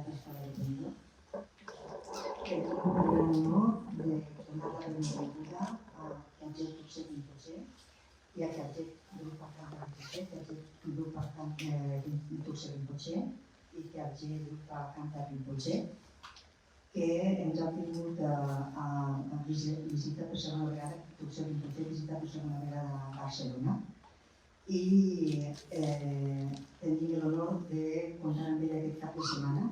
que estaba detenido. Que tengo el gran honor de tomar la bienvenida a Kyabje Rinpoche y a Kyabje Drukpa Rinpoche i Kyabje Drukpa Rinpoche, que ens ha tingut a visita per segona vegada, Thuksey Rinpoche visita per segona vegada a Barcelona. I tenim l'honor de comptar amb ell aquest cap de setmana,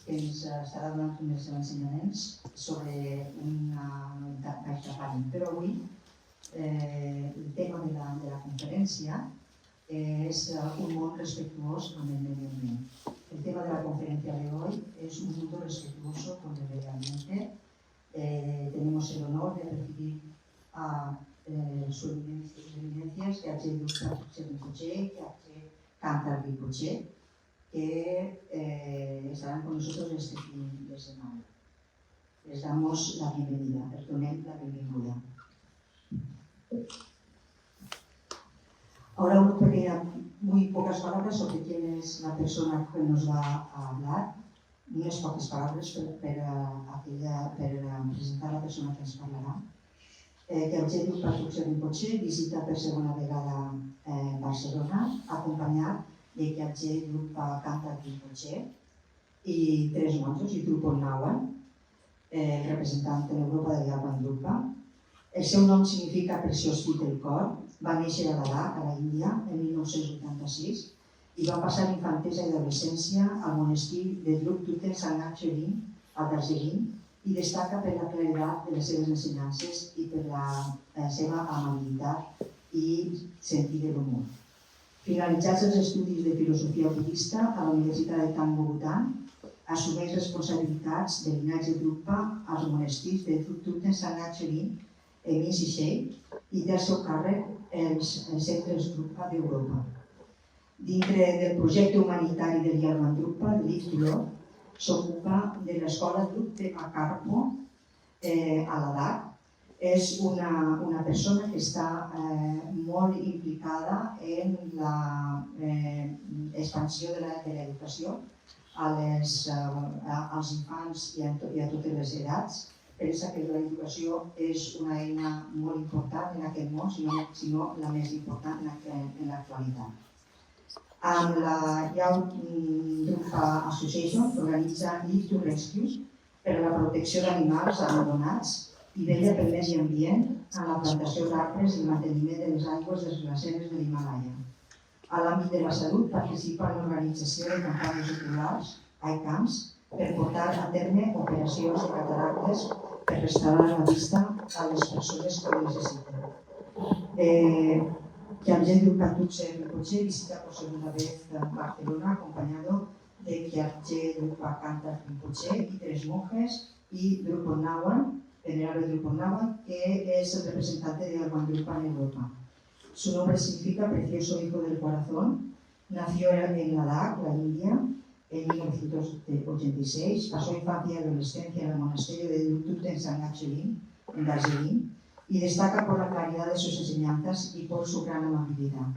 que ens estarà donant uns ensenyaments sobre una baix trapament. Però avui el tema de la conferència és un món respetuós amb el medio ambiente. El tema de la conferencia de hoy es un mundo respetuoso con el medio ambiente. Tenemos el honor de recibir a sus eminencias, Kyabje Drukpa Rinpoche, Kyabje Cantar Rinpoche, que estarán con nosotros este fin de semana. Les damos la bienvenida, perdonen la bienvenida. Ahora muy pocas palabras sobre quién es la persona que nos va a hablar. Unes poques palabras per presentar la persona que ens parlarà. Kyabje Drukpa Rinpoche visita per segona vegada Barcelona, acompanyat de Kyabje Drukpa Rinpoche i tres monjos, i Drukpa, representant en Europa de Drukpa. El seu nom significa preciós fill del cor. Va néixer a Ladakh, a la Índia, en 1986 i va passar infantesa i adolescència al monestir de Drukpa a Darjeeling i destaca per la claredat de les seves ensenyances i per la seva amabilitat i sentit de l'humor. Finalitzats els estudis de filosofia budista a la Universitat de Tambo, Bhutan, assumeix responsabilitats de linatge Drukpa als monestirs de Drukpa en Sishei i té al seu càrrec els centres Drukpa d'Europa. Dintre del projecte humanitari del Drukpa, de l'Iftuló, s'ocupa de l'escola Drukpa a Ladakh. És una persona que està molt implicada en l'expansió de l'educació als infants i a totes les edats. Pensa que l'educació és una eina molt important en aquest món, sinó la més important en l'actualitat. Amb la Drukpa Association organitza Live to Rescue per a la protecció d'animals abandonats i vetlla pel medi ambient en la plantació d'arbres i el manteniment de les aigües dels glaceres de l'Himalaya. A l'àmbit de la salut participa en l'organització de campanyes oculars, ICAMS, per portar a terme operacions de cataractes per restaurar la vista a les persones que ho necessiten. Kyabje Drukpa Rinpoche visita por segunda vez Barcelona acompañado de Kyabje Drukpa Rinpoche y tres monjes y Drukpa, venerable Drukpa, que es el representante de Drukpa en Europa. Su nombre significa precioso hijo del corazón. Nació en Ladakh, la India, en 1986, pasó infancia y adolescencia en el monasterio de Drukpa en Darjeeling y destaca por la claridad de sus enseñanzas y por su gran amabilidad.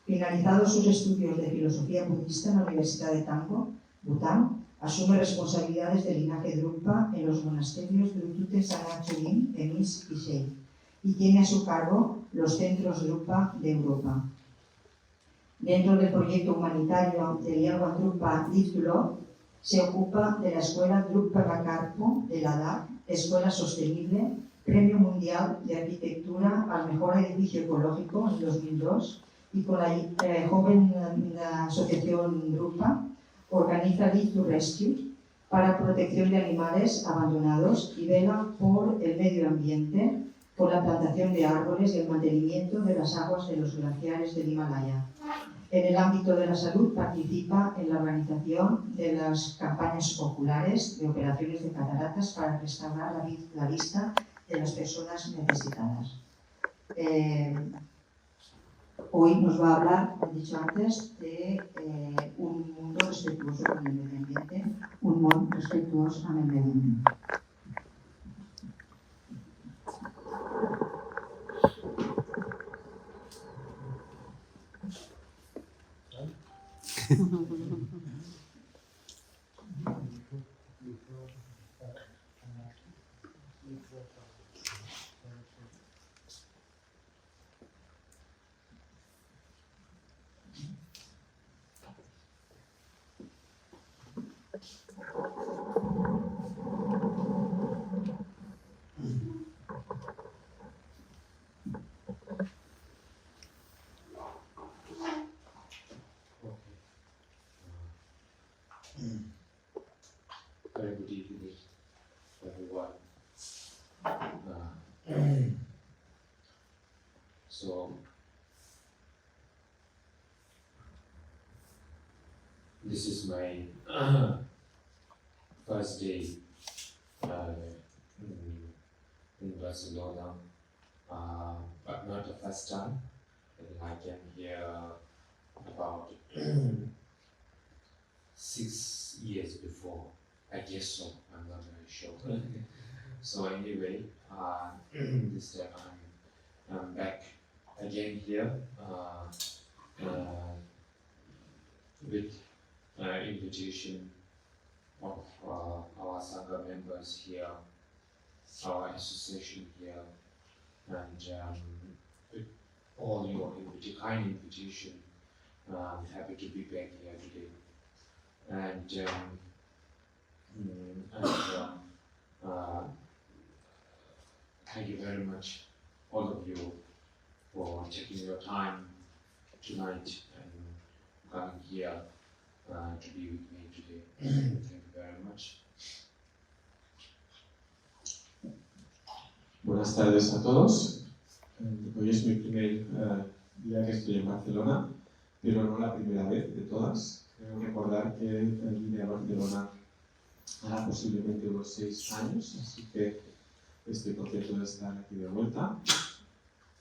Finalizados sus estudios de filosofía budista en la Universidad de Tambo, Bhutan, asume responsabilidades de linaje Drukpa en los monasterios de Drukpa en Sishei y tiene a su cargo los centros Drukpa de Europa. Dentro del proyecto humanitario del Drukpa Liftuló, se ocupa de la escuela Drukpa de Ladakh, escuela sostenible, Premio Mundial de Arquitectura al Mejor Edificio Ecológico en 2002 y con la joven asociación Drukpa organiza Live to Rescue para protección de animales abandonados y vela por el medio ambiente, por la plantación de árboles y el mantenimiento de las aguas de los glaciares del Himalaya. En el ámbito de la salud participa en la organización de las campañas oculares de operaciones de cataratas para restaurar la vista de las personas necesitadas. Hoy nos va a hablar, como he dicho antes, de un mundo respetuoso con el medio ambiente, un mundo respetuoso con el medio ambiente. This is my first day in Barcelona, but not the first time. I came here about 6 years before. I guess so. I'm not very sure. So anyway, this time I'm back again here with invitation of our Sangha members here, our association here, and with all your kind invitation, I'm happy to be back here today. And thank you very much, all of you, for taking your time tonight and coming here to be with me today. Thank you very much. Buenas tardes a todos. Hoy es mi primer día que estoy en Barcelona, pero no la primera vez de todas. Quiero recordar que vine a Barcelona hará posiblemente unos 6 años, así que estoy contento de estar aquí de vuelta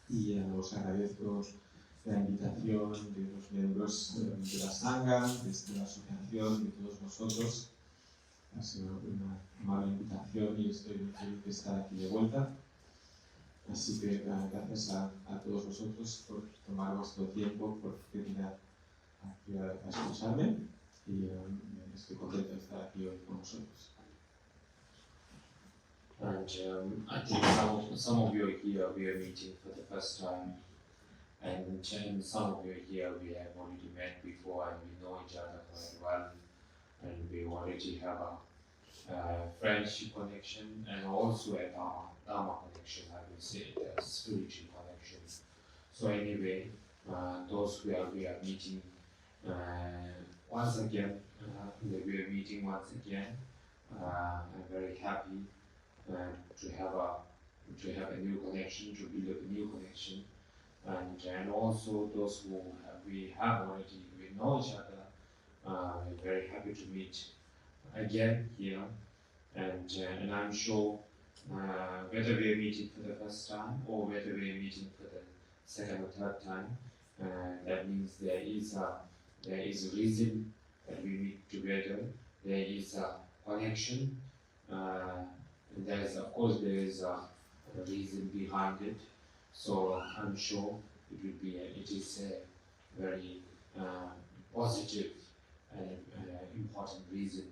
y os agradezco la invitación de los miembros de la Sangha, de la asociación, de todos vosotros. Ha sido una amable invitación y estoy muy feliz de estar aquí de vuelta. Así que gracias a todos vosotros por tomar vuestro tiempo, por venir aquí a escucharme y estoy contento de estar aquí hoy con vosotros. And I think some of you here we are meeting for the first time, and some of you here we have already met before and we know each other quite well, and we already have a friendship connection and also a Dharma connection, I would say, a spiritual connection. So anyway, those who we are meeting once again, we are meeting once again. I'm very happy to have a new connection, to build a new connection, and also those who we know each other. I'm very happy to meet again here, and I'm sure whether we are meeting for the first time or whether we are meeting for the second or third time, that means there is a reason that we meet together. There is a connection. And there is a reason behind it. So I'm sure it is a very positive and important reason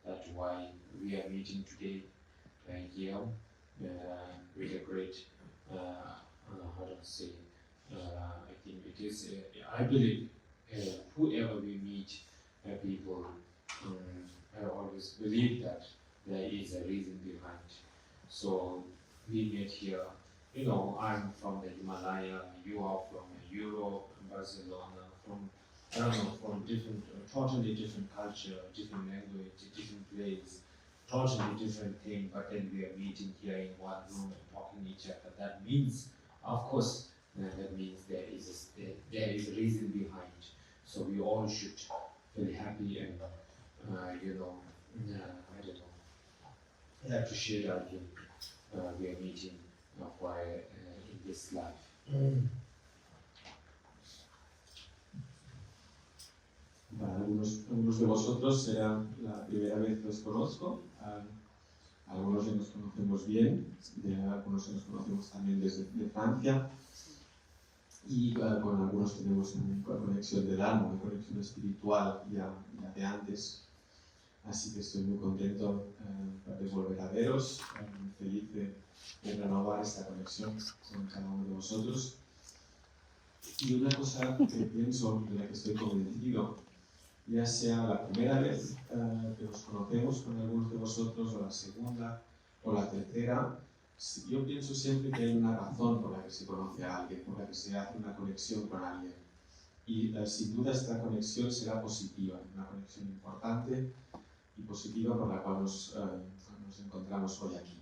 that's why we are meeting today here with a great, how do I say, I think it is, I believe whoever we meet, people, I always believe that there is a reason behind. So we met here, I'm from the Himalaya, you are from Europe, Barcelona, from different, totally different culture, different language, different place, totally different thing, but then we are meeting here in one room and talking to each other. That means, of course, that means there is a reason behind. So we all should feel happy and, I don't know, appreciate our we are meeting in this life. Para algunos de vosotros será la primera vez que os conozco. Algunos ya nos conocemos bien, algunos nos conocemos también desde Francia. Y con algunos tenemos una conexión de Dharma, una conexión espiritual ya de antes. Así que estoy muy contento de volver a veros, muy feliz de renovar esta conexión con cada uno de vosotros. Y una cosa que pienso, de la que estoy convencido, ya sea la primera vez que nos conocemos con algunos de vosotros, o la segunda, o la tercera, yo pienso siempre que hay una razón por la que se conoce a alguien, por la que se hace una conexión con alguien. Y sin duda esta conexión será positiva, una conexión importante y positiva por la cual nos encontramos hoy aquí.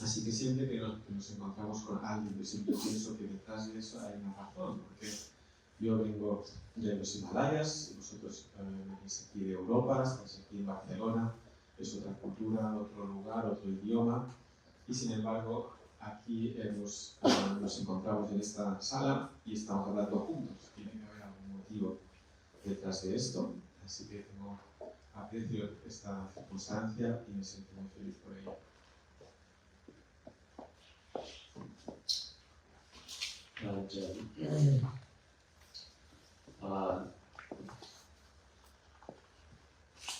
Así que siempre que nos encontramos con alguien, yo siempre pienso que detrás de eso hay una razón, porque Yo vengo de los Himalayas, vosotros venís aquí de Europa, estáis aquí en Barcelona, es otra cultura, otro lugar, otro idioma, y sin embargo aquí nos encontramos en esta sala y estamos hablando juntos. Tiene que haber algún motivo detrás de esto, así que aprecio esta circunstancia y me siento muy feliz por ello.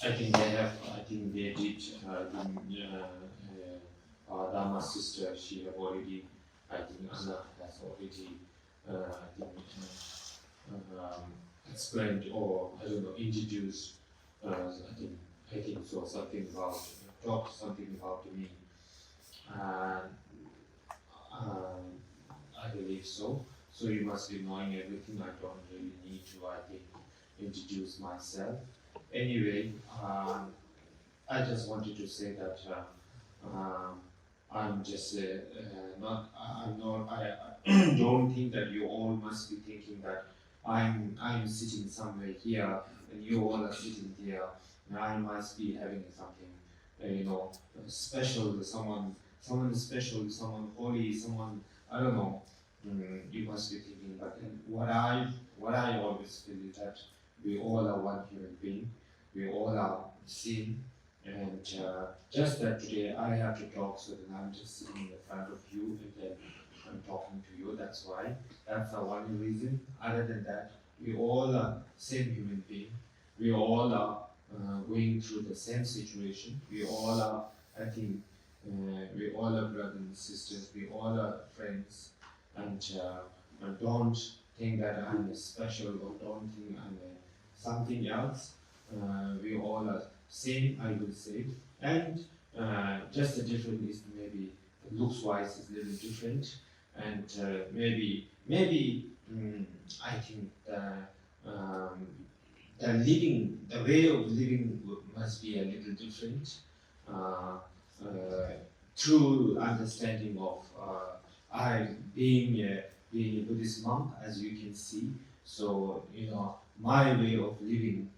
I think they did. Our Dharma sister, she have already. I think Anna has already. Explained or I don't know introduced. I think so. Something about talked something about me. I believe so. So you must be knowing everything. I don't really need to. I think introduce myself. Anyway, I just wanted to say that I'm just not. I'm not. I don't think that you all must be thinking that I'm sitting somewhere here and you all are sitting there. And I must be having something, special. Someone special, someone holy, someone I don't know. You must be thinking. But what I always feel is that we all are one human being. We all are seen, and just that today I have to talk, so that I'm just sitting in front of you and then I'm talking to you. That's why. That's the one reason. Other than that, we all are same human being. We all are going through the same situation. We all are, I think, we all are brothers and sisters. We all are friends, and don't think that I'm special or don't think I'm something else. We all are same, I would say, and just the difference is maybe looks wise is a little different, and maybe I think the way of living must be a little different. True understanding of I being a Buddhist monk, as you can see. So my way of living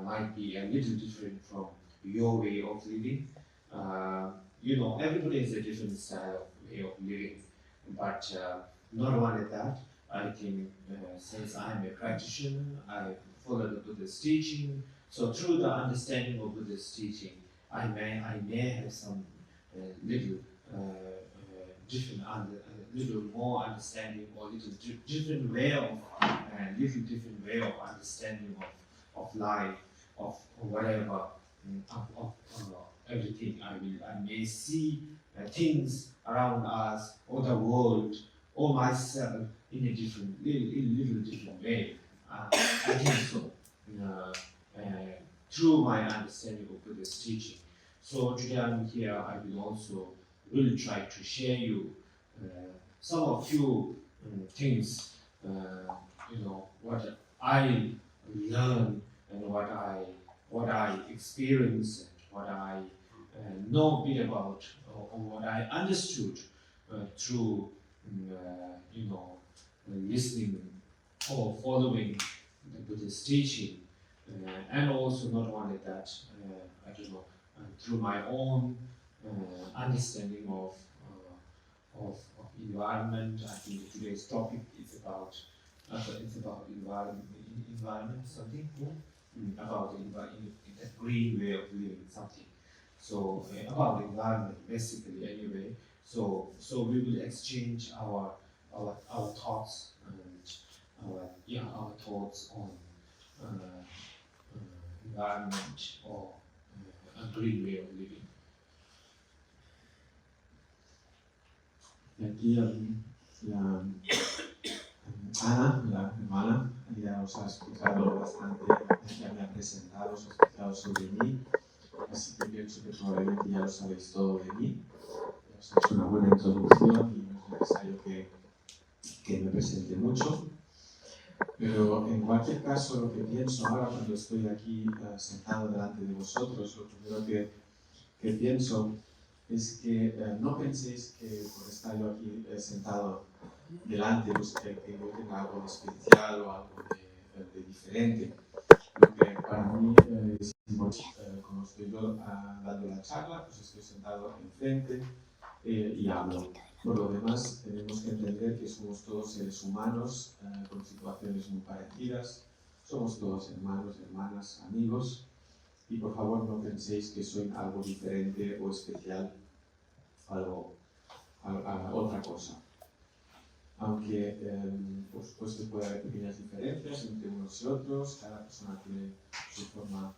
might be a little different from your way of living. Everybody has a different style of way of living, but not only that. I think since I'm a practitioner, I follow the Buddha's teaching. So through the understanding of Buddha's teaching, I may have some little different little more understanding or little different way of understanding of life, of whatever, of everything. I may see things around us or the world or myself in a little different way. I think so. Through my understanding of Buddha's teaching. So today I'm here. I will also try to share you some of few things. What I learned and what I experienced and what I know a bit about or what I understood through listening or following the Buddhist teaching, and also not only that, through my own understanding of environment. I think today's topic is about environment something, about the green way of living something. So about environment basically anyway. So we will exchange our thoughts and our thoughts on environment or a green way of living. Y aquí Ana, la hermana, ya os ha explicado bastante, ya me ha presentado, os ha explicado sobre mí, así que pienso que probablemente ya lo sabéis todo de mí. Ya os he hecho una buena introducción y no es necesario que me presente mucho. Pero en cualquier caso, lo que pienso ahora cuando estoy aquí sentado delante de vosotros, lo primero que pienso es que no penséis que por estar yo aquí sentado delante, pues que yo tenga algo de especial o algo de diferente. Lo que para mí es importante, como estoy yo dando la charla, pues estoy sentado enfrente y hablo. Por lo demás, tenemos que entender que somos todos seres humanos con situaciones muy parecidas, somos todos hermanos, hermanas, amigos, y por favor no penséis que soy algo diferente o especial, otra cosa. Aunque, por supuesto, puede haber pequeñas diferencias entre unos y otros, cada persona tiene su forma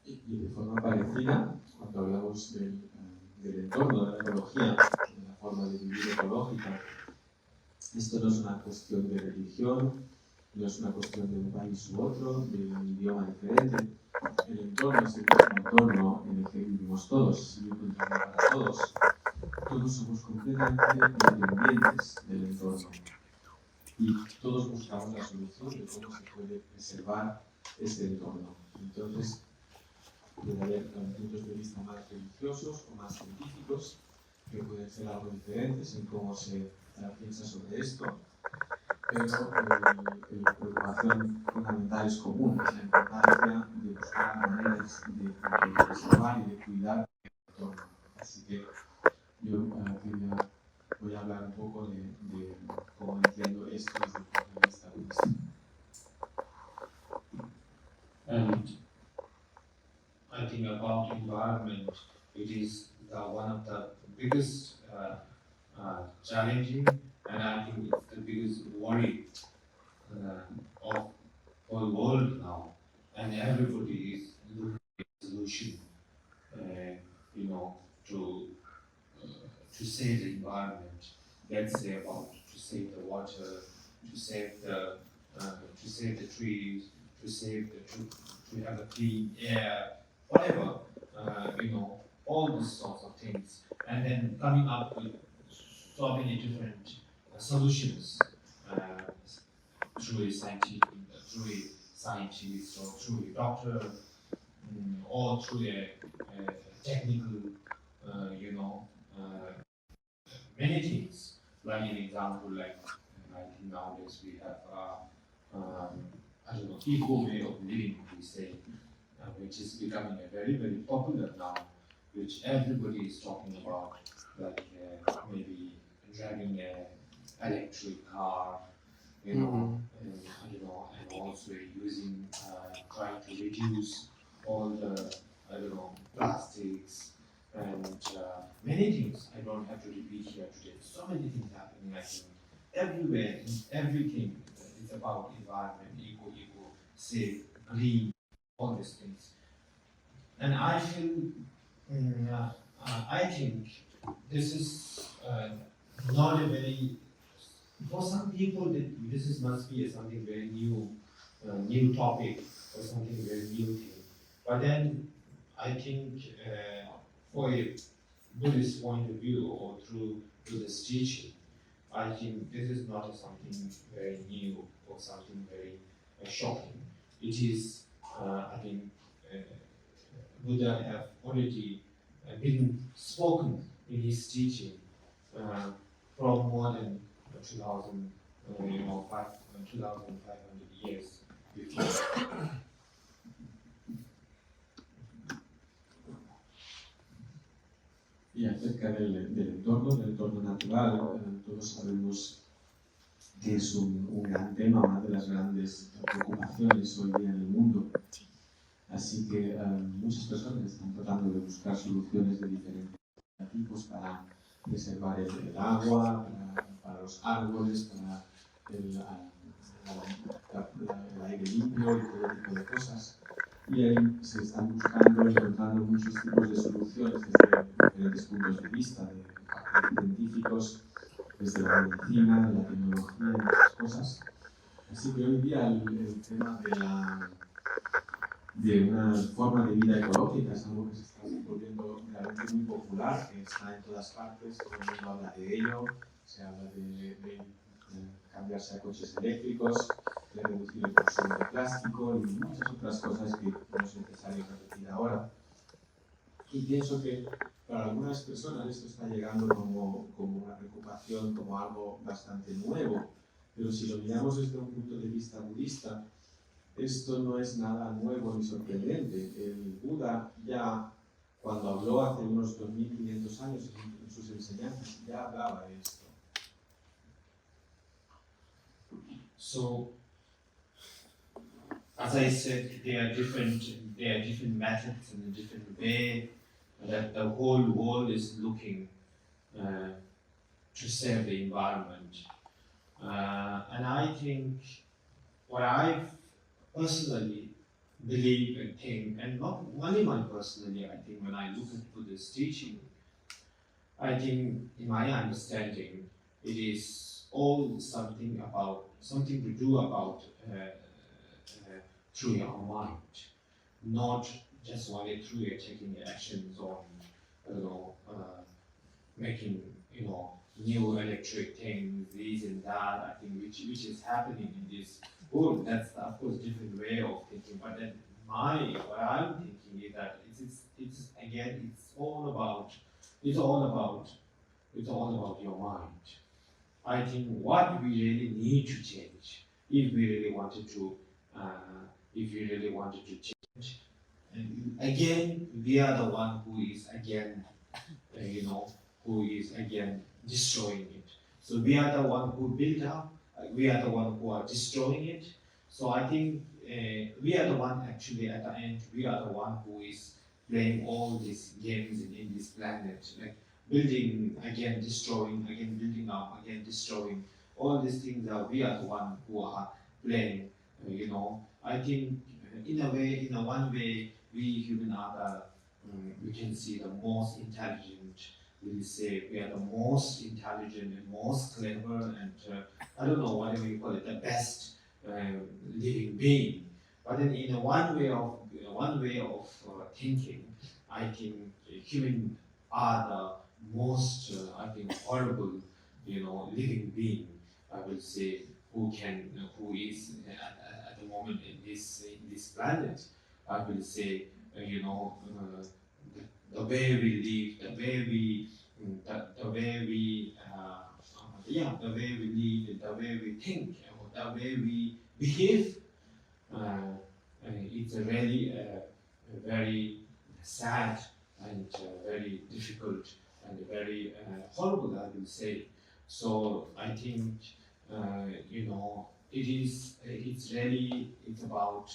y de forma parecida, cuando hablamos del entorno, de la ecología, de la forma de vivir ecológica, esto no es una cuestión de religión, no es una cuestión de un país u otro, de un idioma diferente. El entorno es el mismo entorno en el que vivimos todos, es el mismo entorno para todos. Todos somos completamente independientes del entorno y todos buscamos la solución de cómo se puede preservar este entorno. Entonces, puede haber puntos de vista más religiosos o más científicos que pueden ser algo diferentes en cómo se piensa sobre esto, pero la preocupación fundamental es común, es la importancia de buscar maneras de preservar y de cuidar el entorno. Así que yo voy a hablar un poco de cómo entiendo esto desde el punto de vista budista. And I think about environment, it is one of the biggest challenging, and I think it's the biggest worry of whole world now. And everybody is looking for a solution, you know, to save the environment. Let's say about to save the water, to save the trees, to have a clean air, whatever, all these sorts of things, and then coming up with so many different solutions through a scientist or through a doctor, or through a technical, many things. Like an example, like I think nowadays we have, eco way of living, we say, which is becoming a very, very popular now, which everybody is talking about, like maybe driving an electric car, and also using, trying to reduce all the, plastics and many things. I don't have to repeat here today. So many things happening, I think, everywhere, in everything. It's about environment, eco, safe, green, all these things. And I feel, I think this is not a very, for some people, must be something very new topic or something very new thing. But then I think for a Buddhist point of view or through Buddhist teaching, I think this is not something very new or something very shocking. It is, I think, Buddha have already been spoken in his teaching from more than 2,500 years before. Y acerca del entorno natural, todos sabemos que es un gran tema, una de las grandes preocupaciones hoy día en el mundo. Así que muchas personas están tratando de buscar soluciones de diferentes tipos para preservar el agua, para los árboles, para el aire limpio y todo tipo de cosas. Y ahí se están encontrando muchos tipos de soluciones desde diferentes puntos de vista, de científicos, desde la medicina, de la tecnología y muchas cosas. Así que hoy día el tema de una forma de vida ecológica es algo que se está volviendo realmente muy popular, que está en todas partes, todo el mundo habla de ello, se habla de cambiarse a coches eléctricos, de reducir el consumo de plástico y muchas otras cosas que no es necesario repetir ahora. Y pienso que para algunas personas esto está llegando como una preocupación, como algo bastante nuevo, pero si lo miramos desde un punto de vista budista, esto no es nada nuevo ni sorprendente. El Buda ya, cuando habló hace unos 2500 años en sus enseñanzas, ya hablaba de esto. So, as I said, there are different methods and a different way that the whole world is looking to save the environment. And I think what I personally believe and think, and not only my personally, I think when I look at Buddha's teaching, I think in my understanding, it is all something to do about through your mind, not just only through your taking actions on, making, new electric things, this and that, I think, which is happening in this world. That's, of course, different way of thinking, but then what I'm thinking is that it's all about your mind. I think what we really need to change, if we really wanted to change, and again, we are the one who is again, destroying it. So we are the one who build up, we are the one who are destroying it. So I think we are the one actually at the end, we are the one who is playing all these games in this planet, like building again, destroying, again building up, again destroying. All these things we are the one who are playing. I think in one way, we human are we can see the most intelligent. We say we are the most intelligent and most clever, and I don't know whatever you call it, the best living being. But then in one way of thinking, I think human are the most horrible, living being. I will say who is at the moment in this planet. I will say the way we live, the way we live, the way we think, the way we behave. It's a really very sad and very difficult and very horrible, I will say. So I think it's about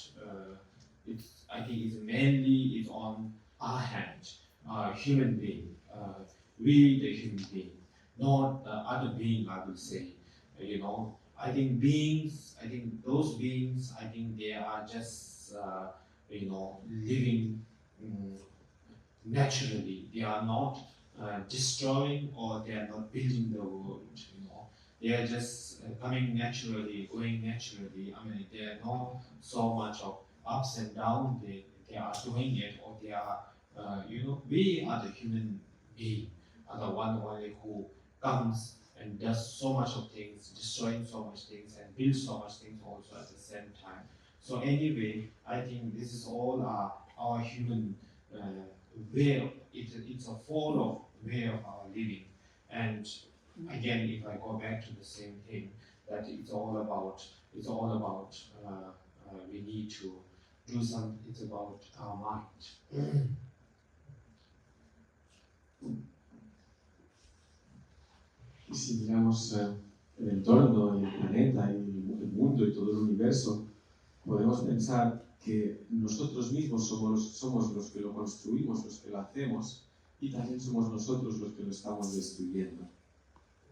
I think it's mainly on our hand, human being, we the human being, not the other being, I will say. I think those beings, I think they are just living naturally. They are not destroying, or they are not building the world. They are just coming naturally, going naturally. I mean, they are not so much of ups and downs. They are doing it, or they are we are the human being, are the one only who comes and does so much of things, destroying so much things and builds so much things also at the same time. So anyway, I think this is all our human way. It's a fall of way of our living. And again, if I go back to the same thing, that it's all about we need to do something. It's about our mind. Y si miramos el entorno, y el planeta, y el mundo y todo el universo, podemos pensar que nosotros mismos somos los que lo construimos, los que lo hacemos, y también somos nosotros los que lo estamos destruyendo.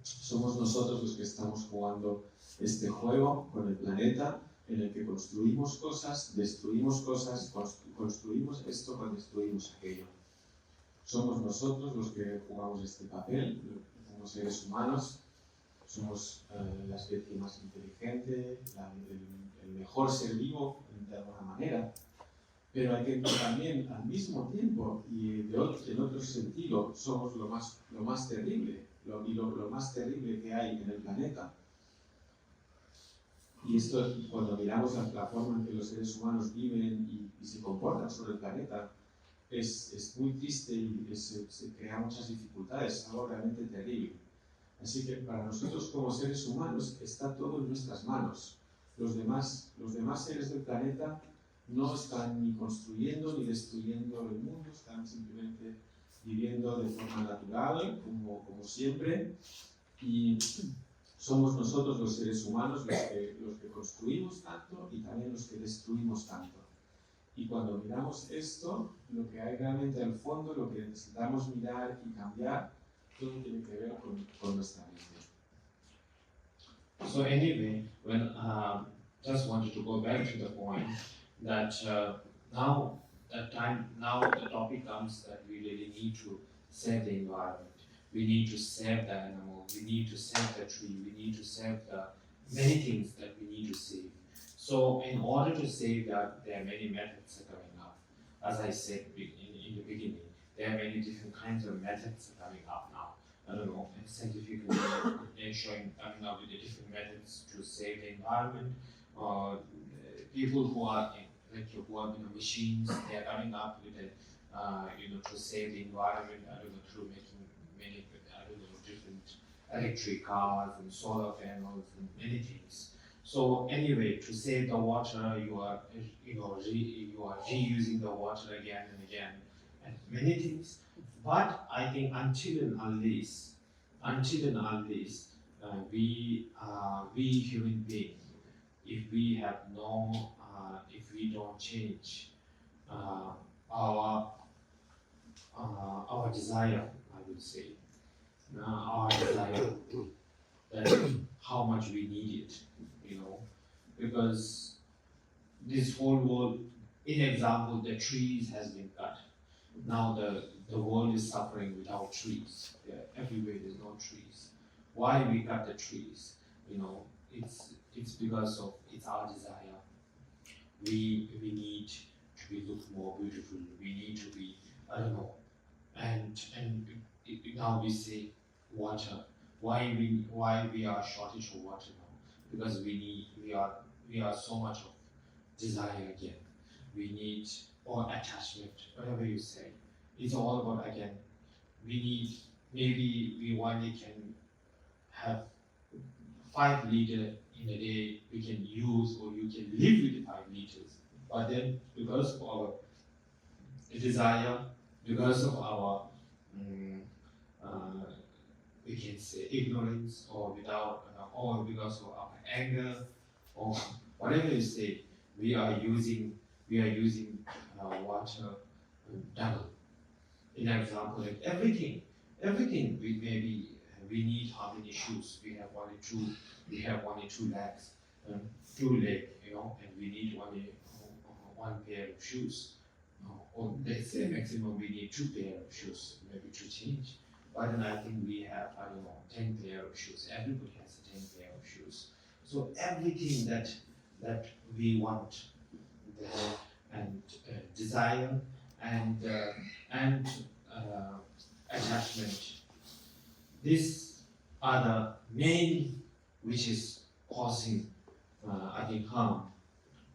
Somos nosotros los que estamos jugando este juego con el planeta, en el que construimos cosas, destruimos cosas, construimos esto, destruimos aquello. Somos nosotros los que jugamos este papel. Como seres humanos, somos la especie más inteligente, el mejor ser vivo de alguna manera, pero hay que también al mismo tiempo y en otro sentido somos lo más terrible, lo más terrible que hay en el planeta. Y esto, cuando miramos la forma en que los seres humanos viven y se comportan sobre el planeta, es muy triste y se crea muchas dificultades, es algo realmente terrible. Así que para nosotros como seres humanos está todo en nuestras manos. Los demás seres del planeta no están ni construyendo ni destruyendo el mundo, están simplemente viviendo de forma natural, como siempre, y somos nosotros los seres humanos los que construimos tanto y también los que destruimos tanto. Y cuando miramos esto, lo que hay realmente al fondo, lo que necesitamos mirar y cambiar, todo tiene que ver con nuestra mente. So anyway, when just wanted to go back to the point that now the topic comes that we really need to save the environment. We need to save the animal. We need to save the tree. We need to save the many things that we need to save. So in order to save that, there are many methods coming up. As I said in the beginning, there are many different kinds of methods coming up now. I don't know, scientifically showing coming up with the different methods to save the environment. People who are in the machines, they are coming up with it, to save the environment. I don't know, through making many, different electric cars and solar panels and many things. So anyway, to save the water, you are reusing the water again and again, and many things. But I think until and unless we human beings, if we have if we don't change our desire, I would say, our desire that how much we need it, because this whole world, in example, the trees has been cut. Now the world is suffering without trees. Everywhere there's no trees. Why we cut the trees? It's because of it's our desire. We need to be look more beautiful. We need to be, I don't know. And now we say water. Why we are shortage of water now? Because we are so much of desire again. We need, or attachment, whatever you say. It's all about, again, we need, maybe we only can have 5 liters in a day we can use, or you can live with the 5 liters. But then, because of our desire, because of our, we can say ignorance, or or because of our anger, or whatever you say, we are using water double. In example, like everything we need how many shoes? We have only two legs, 2 legs, and we need only one pair of shoes. Or let's say maximum we need 2 pair of shoes, maybe to change. But then I think we have, 10 pair of shoes. Everybody has 10 pair of shoes. So everything that we want, and desire and attachment, these are the main which is causing, I think, harm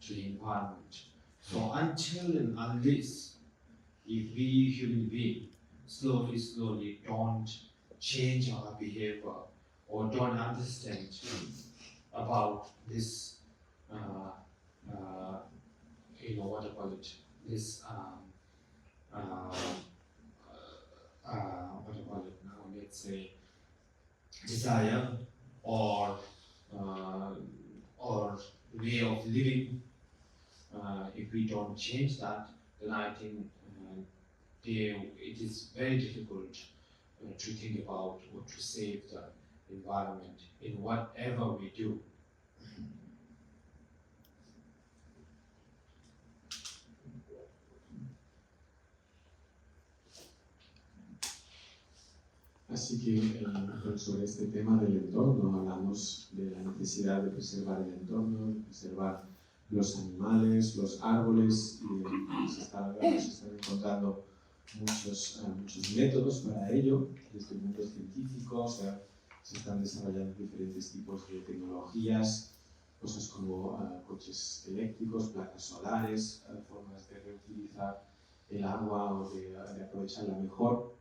to the environment. So until and unless if we human beings slowly don't change our behavior or don't understand about this, what I call it, this, what I call it now, let's say, desire or way of living, if we don't change that, then I think it is very difficult to think about or to save the environment in whatever we do. Así que sobre este tema del entorno hablamos de la necesidad de preservar el entorno, de preservar los animales, los árboles, y se están encontrando muchos métodos para ello. Desde el mundo científico se están desarrollando diferentes tipos de tecnologías, cosas como coches eléctricos, placas solares, formas de reutilizar el agua o de aprovecharla mejor.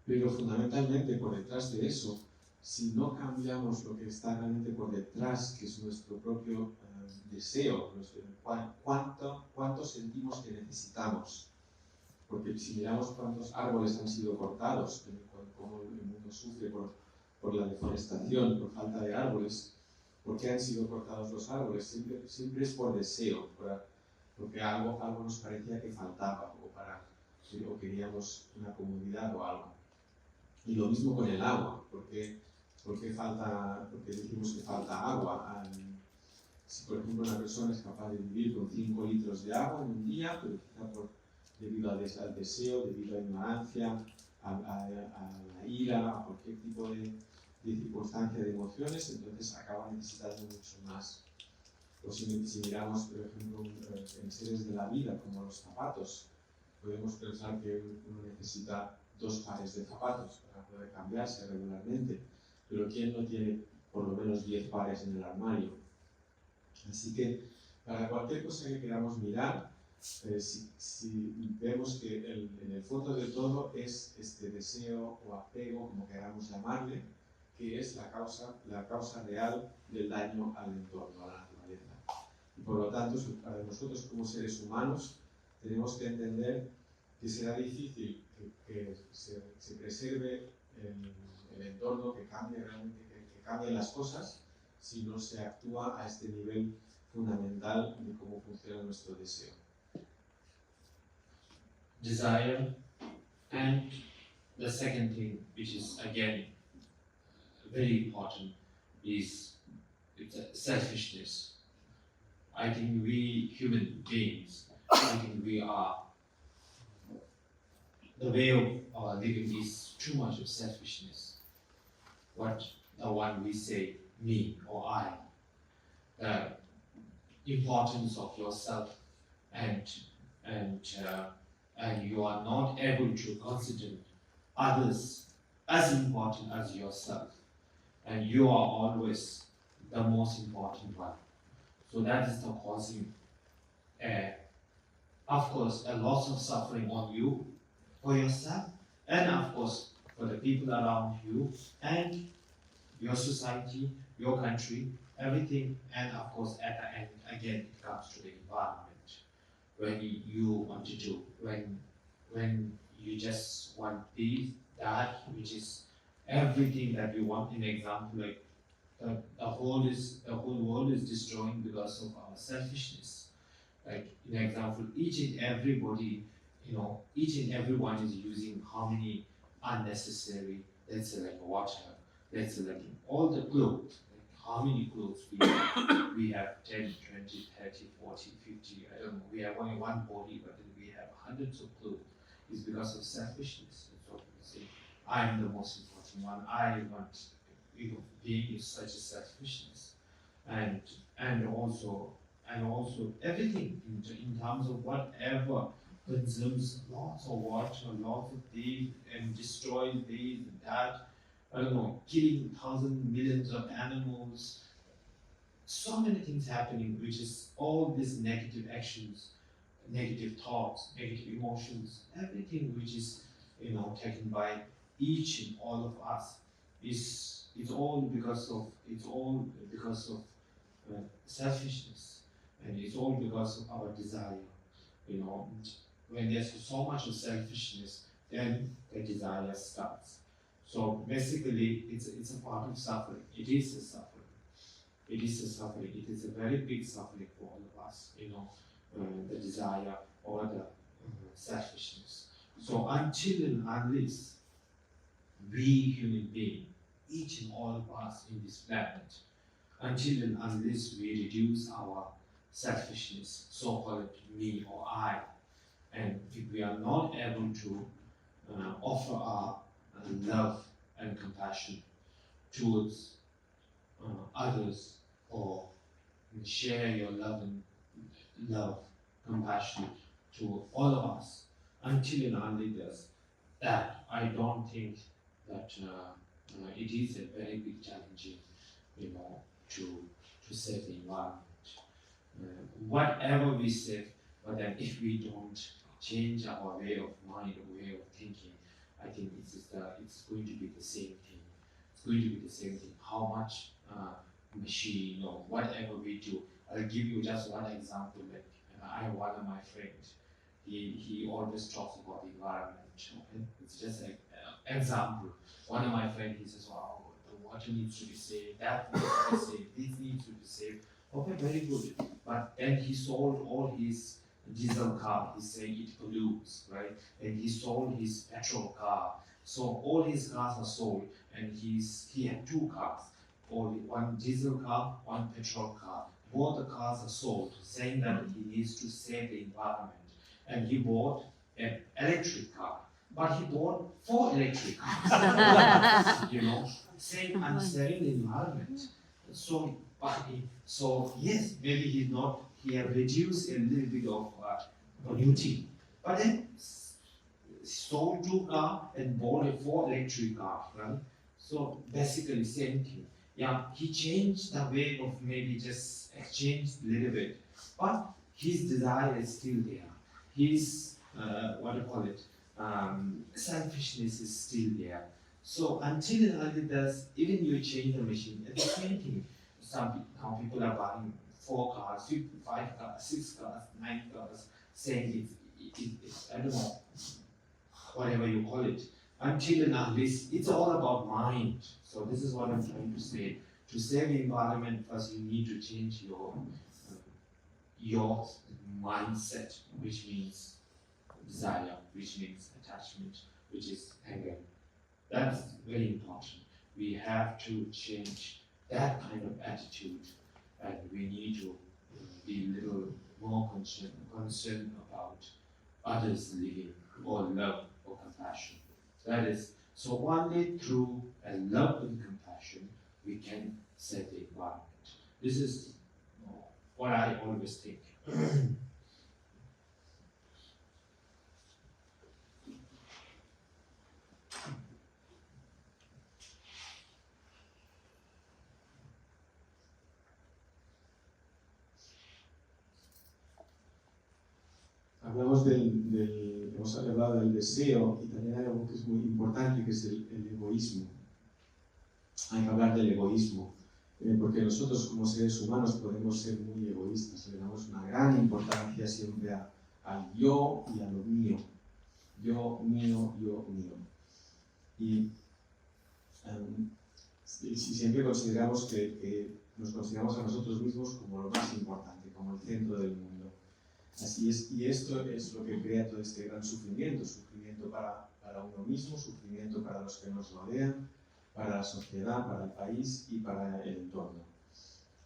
Pero fundamentalmente por detrás de eso, si no cambiamos lo que está realmente por detrás, que es nuestro propio deseo, cuánto sentimos que necesitamos. Porque si miramos cuántos árboles han sido cortados, cómo el mundo sufre por la deforestación, por falta de árboles, ¿por qué han sido cortados los árboles? Siempre es por deseo, porque algo nos parecía que faltaba, o queríamos una comodidad o algo. Y lo mismo con el agua, porque decimos que falta agua. Si por ejemplo una persona es capaz de vivir con 5 litros de agua en un día, pero quizá debido al deseo, debido a la ignorancia, a la ira, a cualquier tipo de circunstancia de emociones, entonces acaba necesitando mucho más. O si miramos, por ejemplo, en seres de la vida, como los zapatos, podemos pensar que uno necesita 2 pares de zapatos para poder cambiarse regularmente, pero ¿quién no tiene por lo menos 10 pares en el armario? Así que para cualquier cosa que queramos mirar, si vemos que en el fondo de todo es este deseo o apego, como queramos llamarle, que es la causa real del daño al entorno, a la naturaleza. Y por lo tanto, para nosotros como seres humanos, tenemos que entender que será difícil que se preserve el entorno, que cambie realmente, que cambien las cosas, si no se actúa a este nivel fundamental de cómo funciona nuestro deseo. Desire, and the second thing, which is again very important, is selfishness. I think we human beings, I think we are, the way of our living is too much of selfishness. The one we say, me or I, the importance of yourself, and you are not able to consider others as important as yourself, and you are always the most important one. So that is the causing, of course, a lot of suffering on you for yourself, and of course for the people around you, and your society, your country, everything, and of course at the end, again, it comes to the environment. When you want to do, when you just want this, that, which is everything that you want. An example, like the whole world is destroying because of our selfishness. Like in example, each and everybody, each and everyone is using how many unnecessary, let's say like water, let's say like all the clothes, like how many clothes we have 10, 20, 30, 40, 50, I don't know, we have only one body, but then we have hundreds of clothes. It's because of selfishness. That's what we say. I am the most important one. I want, being is such a selfishness, and also everything in terms of whatever consumes lots of water, lots of these, and destroys these and that. I don't know, killing thousands, millions of animals. So many things happening, which is all these negative actions, negative thoughts, negative emotions, everything which is taken by each and all of us it's all because of selfishness, and it's all because of our desire. When there's so much of selfishness, then the desire starts. So basically, it's a part of suffering. It is a suffering. It is a suffering. It is a very big suffering for all of us. The desire or the selfishness. So until and unless we human beings, each and all of us in this planet, until and unless we reduce our selfishness, so-called me or I, and if we are not able to offer our love and compassion towards others, or share your love, compassion to all of us, until and unless that, I don't think that it is a very big challenge, to save the environment. Whatever we save, but then if we don't change our way of mind, way of thinking, I think it's going to be the same thing. It's going to be the same thing. How much machine or whatever we do. I'll give you just one example. Like I have one of my friends. He always talks about the environment. Okay? It's just an example. One of my friends, he says, "Wow, the water needs to be saved. That needs to be saved. This needs to be saved." Okay, very good. But then he sold all his diesel car. He's saying it pollutes, right? And he sold his petrol car. So all his cars are sold, and he had 2 cars. Only one diesel car, one petrol car. Both the cars are sold, saying that he needs to save the environment. And he bought an electric car. But he bought 4 electric cars. Saying I'm saving the environment. So yes, maybe he has reduced a little bit of polluting. But then sold 2 cars and bought a 4 electric car, right? So basically same thing. Yeah, he changed the way of maybe just exchanged a little bit, but his desire is still there. His selfishness is still there. So until it does, even you change the machine, it's the same thing. Some people are buying 4 cars, 5 cars, 6 cars, 9 cars, saying it's I don't know, whatever you call it. Until and unless, it's all about mind. So this is what I'm trying to say. To save the environment, first you need to change your mindset, which means desire, which means attachment, which is anger. That's very important. We have to change that kind of attitude, and we need to be a little more concerned about others living, or love or compassion. That is, so only through a love and compassion we can save the environment. This is what I always think. Hemos hablado del deseo, y también hay algo que es muy importante, que es el egoísmo. Hay que hablar del egoísmo, porque nosotros como seres humanos podemos ser muy egoístas, le damos una gran importancia siempre al yo y a lo mío. Yo, mío, yo, mío. Y siempre consideramos que nos consideramos a nosotros mismos como lo más importante, como el centro del mundo. Así es, y esto es lo que crea todo este gran sufrimiento para uno mismo, sufrimiento para los que nos rodean, para la sociedad, para el país y para el entorno.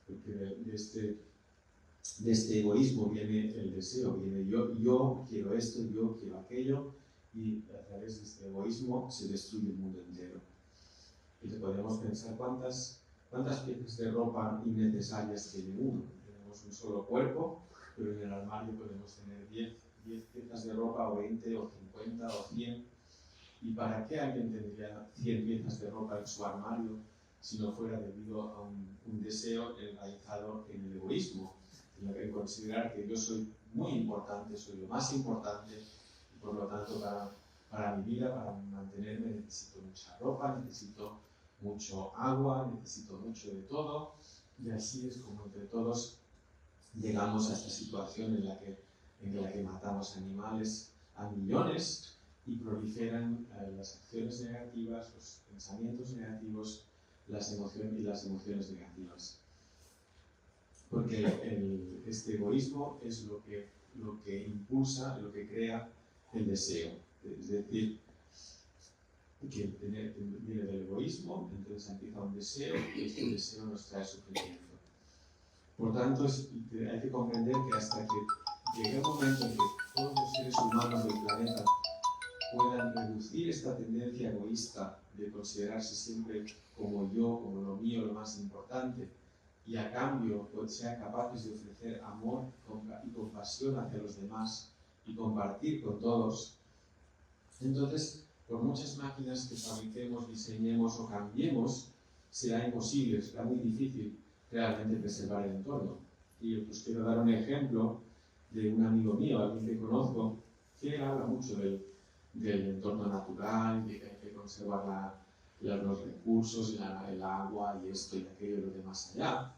Porque de este egoísmo viene el deseo, viene yo quiero esto, yo quiero aquello, y a través de este egoísmo se destruye el mundo entero. Entonces podemos pensar cuántas piezas de ropa innecesarias tiene uno. Tenemos un solo cuerpo, pero en el armario podemos tener 10 piezas de ropa, o 20, o 50, o 100. ¿Y para qué alguien tendría 100 piezas de ropa en su armario si no fuera debido a un deseo enraizado en el egoísmo? En considerar que yo soy muy importante, soy lo más importante, y por lo tanto para mi vida, para mantenerme, necesito mucha ropa, necesito mucho agua, necesito mucho de todo, y así es como entre todos llegamos a esta situación en la que matamos animales a millones y proliferan las acciones negativas, los pensamientos negativos, las emociones negativas. Porque este egoísmo es lo que impulsa, lo que crea el deseo. Es decir, que viene del egoísmo, entonces empieza un deseo y este deseo nos trae sufrimiento. Por tanto, hay que comprender que hasta que llegue el momento en que todos los seres humanos del planeta puedan reducir esta tendencia egoísta de considerarse siempre como yo, como lo mío, lo más importante, y a cambio sean capaces de ofrecer amor y compasión hacia los demás y compartir con todos, entonces, por muchas máquinas que fabriquemos, diseñemos o cambiemos, será imposible, será muy difícil realmente preservar el entorno. Y os quiero dar un ejemplo de un amigo mío, alguien que conozco, que él habla mucho del entorno natural, de que hay que conservar los recursos, el agua y esto y aquello y lo de más allá.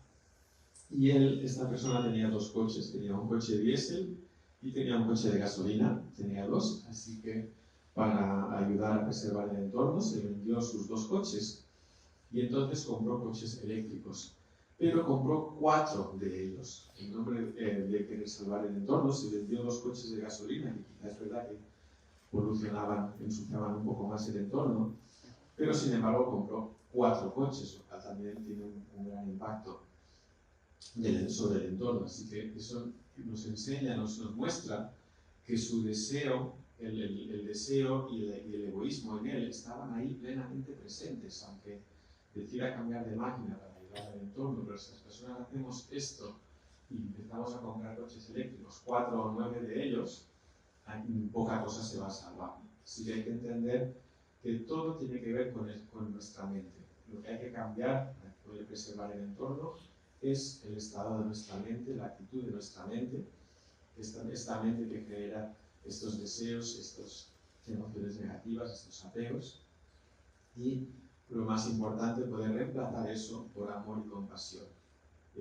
Y esta persona tenía dos coches, tenía un coche diésel y tenía un coche de gasolina, tenía dos, así que para ayudar a preservar el entorno se vendió sus dos coches y entonces compró coches eléctricos, pero compró 4 de ellos. En nombre de querer salvar el entorno se vendió 2 coches de gasolina, que quizás es verdad que polucionaban, ensuciaban un poco más el entorno, pero sin embargo compró 4 coches, lo cual también tiene un gran impacto sobre el entorno. Así que eso nos enseña, nos muestra que su deseo, el deseo y el egoísmo en él estaban ahí plenamente presentes, aunque decida cambiar de máquina para ayudar al entorno, pero si las personas hacemos esto y empezamos a comprar coches eléctricos, 4 o 9 de ellos, poca cosa se va a salvar. Así que hay que entender que todo tiene que ver con nuestra mente. Lo que hay que cambiar para poder preservar el entorno es el estado de nuestra mente, la actitud de nuestra mente, esta mente que genera estos deseos, estas emociones negativas, estos apegos, y lo más importante, poder reemplazar eso por amor y compasión.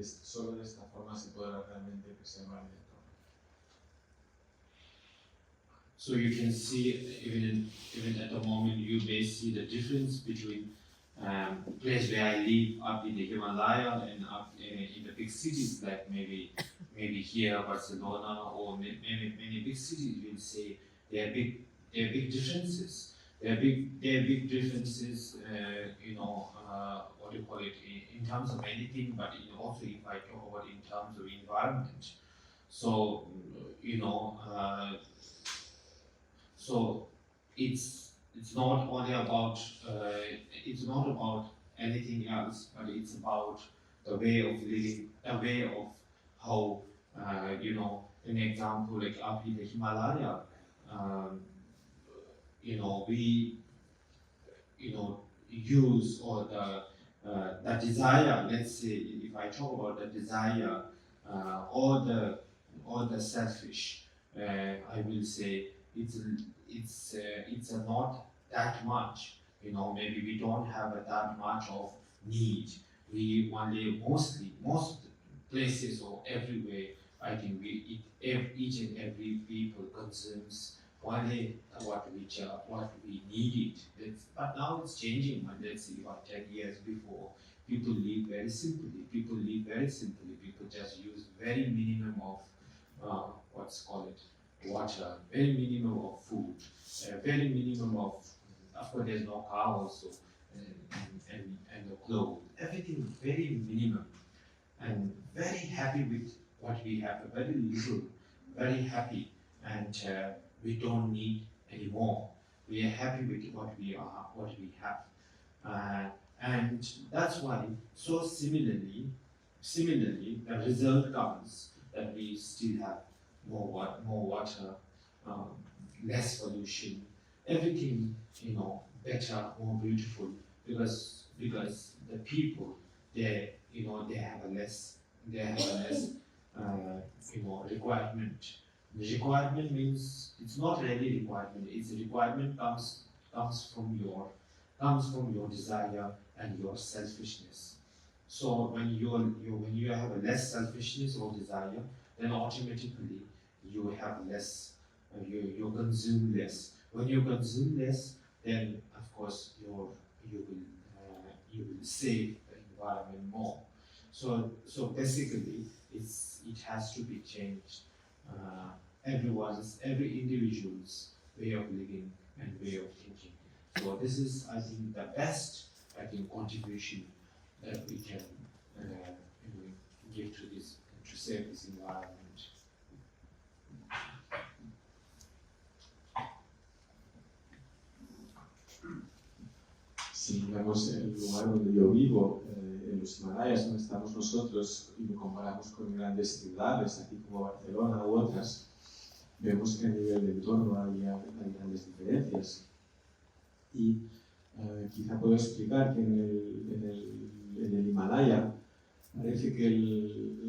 Solo de esta forma se podrá realmente preservar el entorno. So you can see, even at the moment, you may see the difference between the place where I live up in the Himalaya and up in the big cities like maybe here, Barcelona, or many big cities. We'll say there are big differences. There are big differences. What do you call it, in terms of anything, but also if I talk about in terms of environment. So So it's not only about it's not about anything else, but it's about the way of living, the way of how an example like up in the Himalaya, we use or the desire. Let's say if I talk about the desire or the selfish, I will say it's not that much. Maybe we don't have that much of need. We only most places or everywhere. I think each and every people consumes only what we needed. But now it's changing. Let's see, about 10 years before, people live very simply. People just use very minimum of water, very minimum of food, very minimum of course there's no car also, and the clothes. Everything very minimum, and very happy with what we have, very little, very happy, and we don't need any more. We are happy with what we have, and that's why. So similarly, the result comes that we still have more water, less pollution, everything better, more beautiful, because the people they have a less requirement. The requirement means it's not really requirement. It's a requirement comes from your desire and your selfishness. So when you have a less selfishness or desire, then automatically you have less. You consume less. When you consume less, then of course you will save the environment more. So basically, it has to be changed. Every individual's way of living and way of thinking. So this is, I think, the best contribution that we can give to save this environment. Si miramos el lugar donde yo vivo, en los Himalayas, donde estamos nosotros, y lo comparamos con grandes ciudades, aquí como Barcelona u otras, vemos que a nivel de entorno hay grandes diferencias. Y quizá puedo explicar que en el Himalaya parece que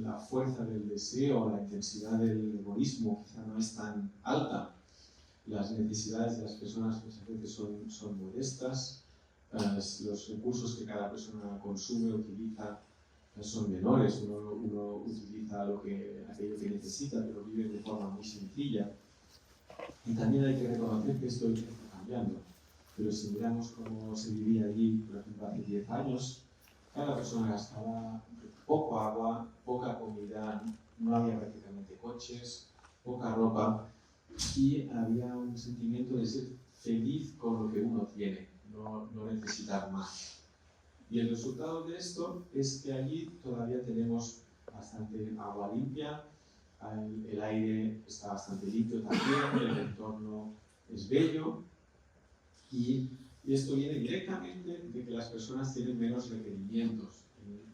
la fuerza del deseo, la intensidad del egoísmo quizá no es tan alta, las necesidades de las personas pues, a veces son modestas, los recursos que cada persona consume, utiliza, son menores, uno utiliza aquello que necesita, pero vive de forma muy sencilla. Y también hay que reconocer que esto está cambiando. Pero si miramos cómo se vivía allí, por ejemplo, hace 10 años, cada persona gastaba poco agua, poca comida, no había prácticamente coches, poca ropa, y había un sentimiento de ser feliz con lo que uno tiene, no necesitar más. Y el resultado de esto es que allí todavía tenemos bastante agua limpia, el aire está bastante limpio también, el entorno es bello, y esto viene directamente de que las personas tienen menos requerimientos.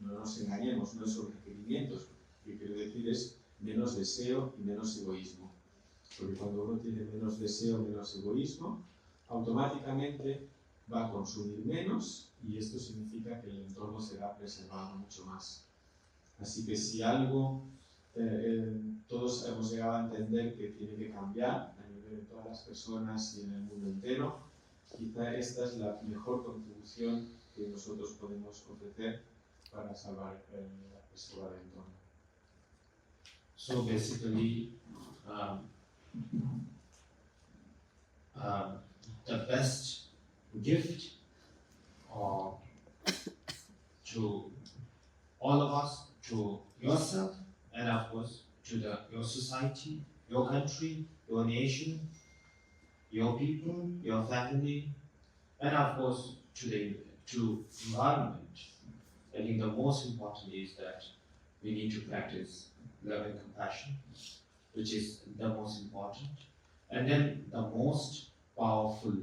No nos engañemos, no es solo requerimientos, lo que quiero decir es menos deseo y menos egoísmo. Porque cuando uno tiene menos deseo, menos egoísmo, automáticamente va a consumir menos y esto significa que el entorno será preservado mucho más. Así que si algo todos hemos llegado a entender que tiene que cambiar a nivel de todas las personas y en el mundo entero, quizá esta es la mejor contribución que nosotros podemos ofrecer para salvar preservar el entorno. So basically, the best gift to all of us, to yourself, and of course to your society, your country, your nation, your people, your family, and of course to environment. I think the most important is that we need to practice love and compassion, which is the most important. And then the most powerful,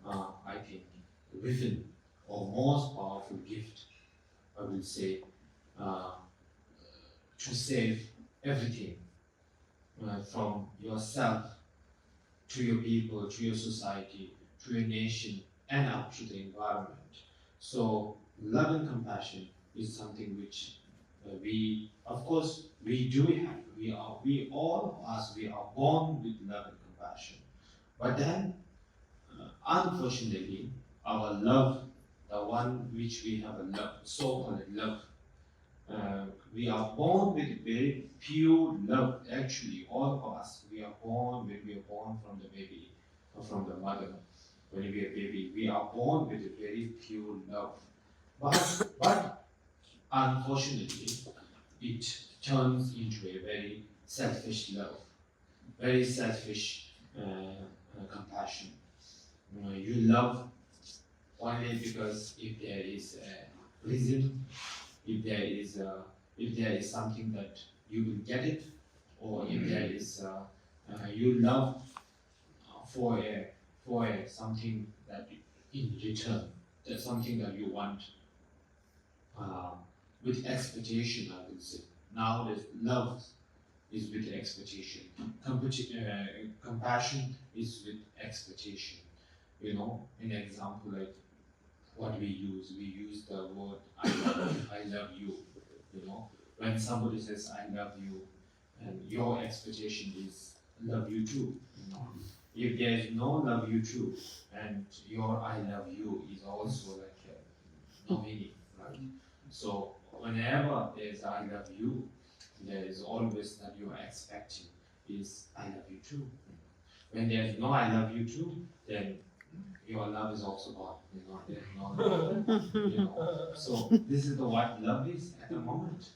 I think, weapon or most powerful gift, I will say, to save everything from yourself to your people, to your society, to your nation, and up to the environment. So love and compassion is something which we do have. We all of us, we are born with love and compassion. But then, unfortunately, our love, the one which we have a love, so-called love, we are born with very pure love. Actually, all of us, we are born from the baby, or from the mother. When we are baby, we are born with a very pure love. But unfortunately, it turns into a very selfish love, very selfish compassion. You love only because if there is a reason, if there is something that you will get it, or if there is you love for something that in return, that's something that you want with expectation, I will say. Nowadays, love is with expectation. Compassion is with expectation. You know, an example like what we use the word I love you. You know, when somebody says I love you, and your expectation is love you too. You know, if there is no love you too, and your I love you is also like no meaning, right? So whenever there's I love you, there is always that you are expecting is I love you too. When there's no I love you too, then your love is also gone. You know, there's no love. You know. So this is what love is at the moment.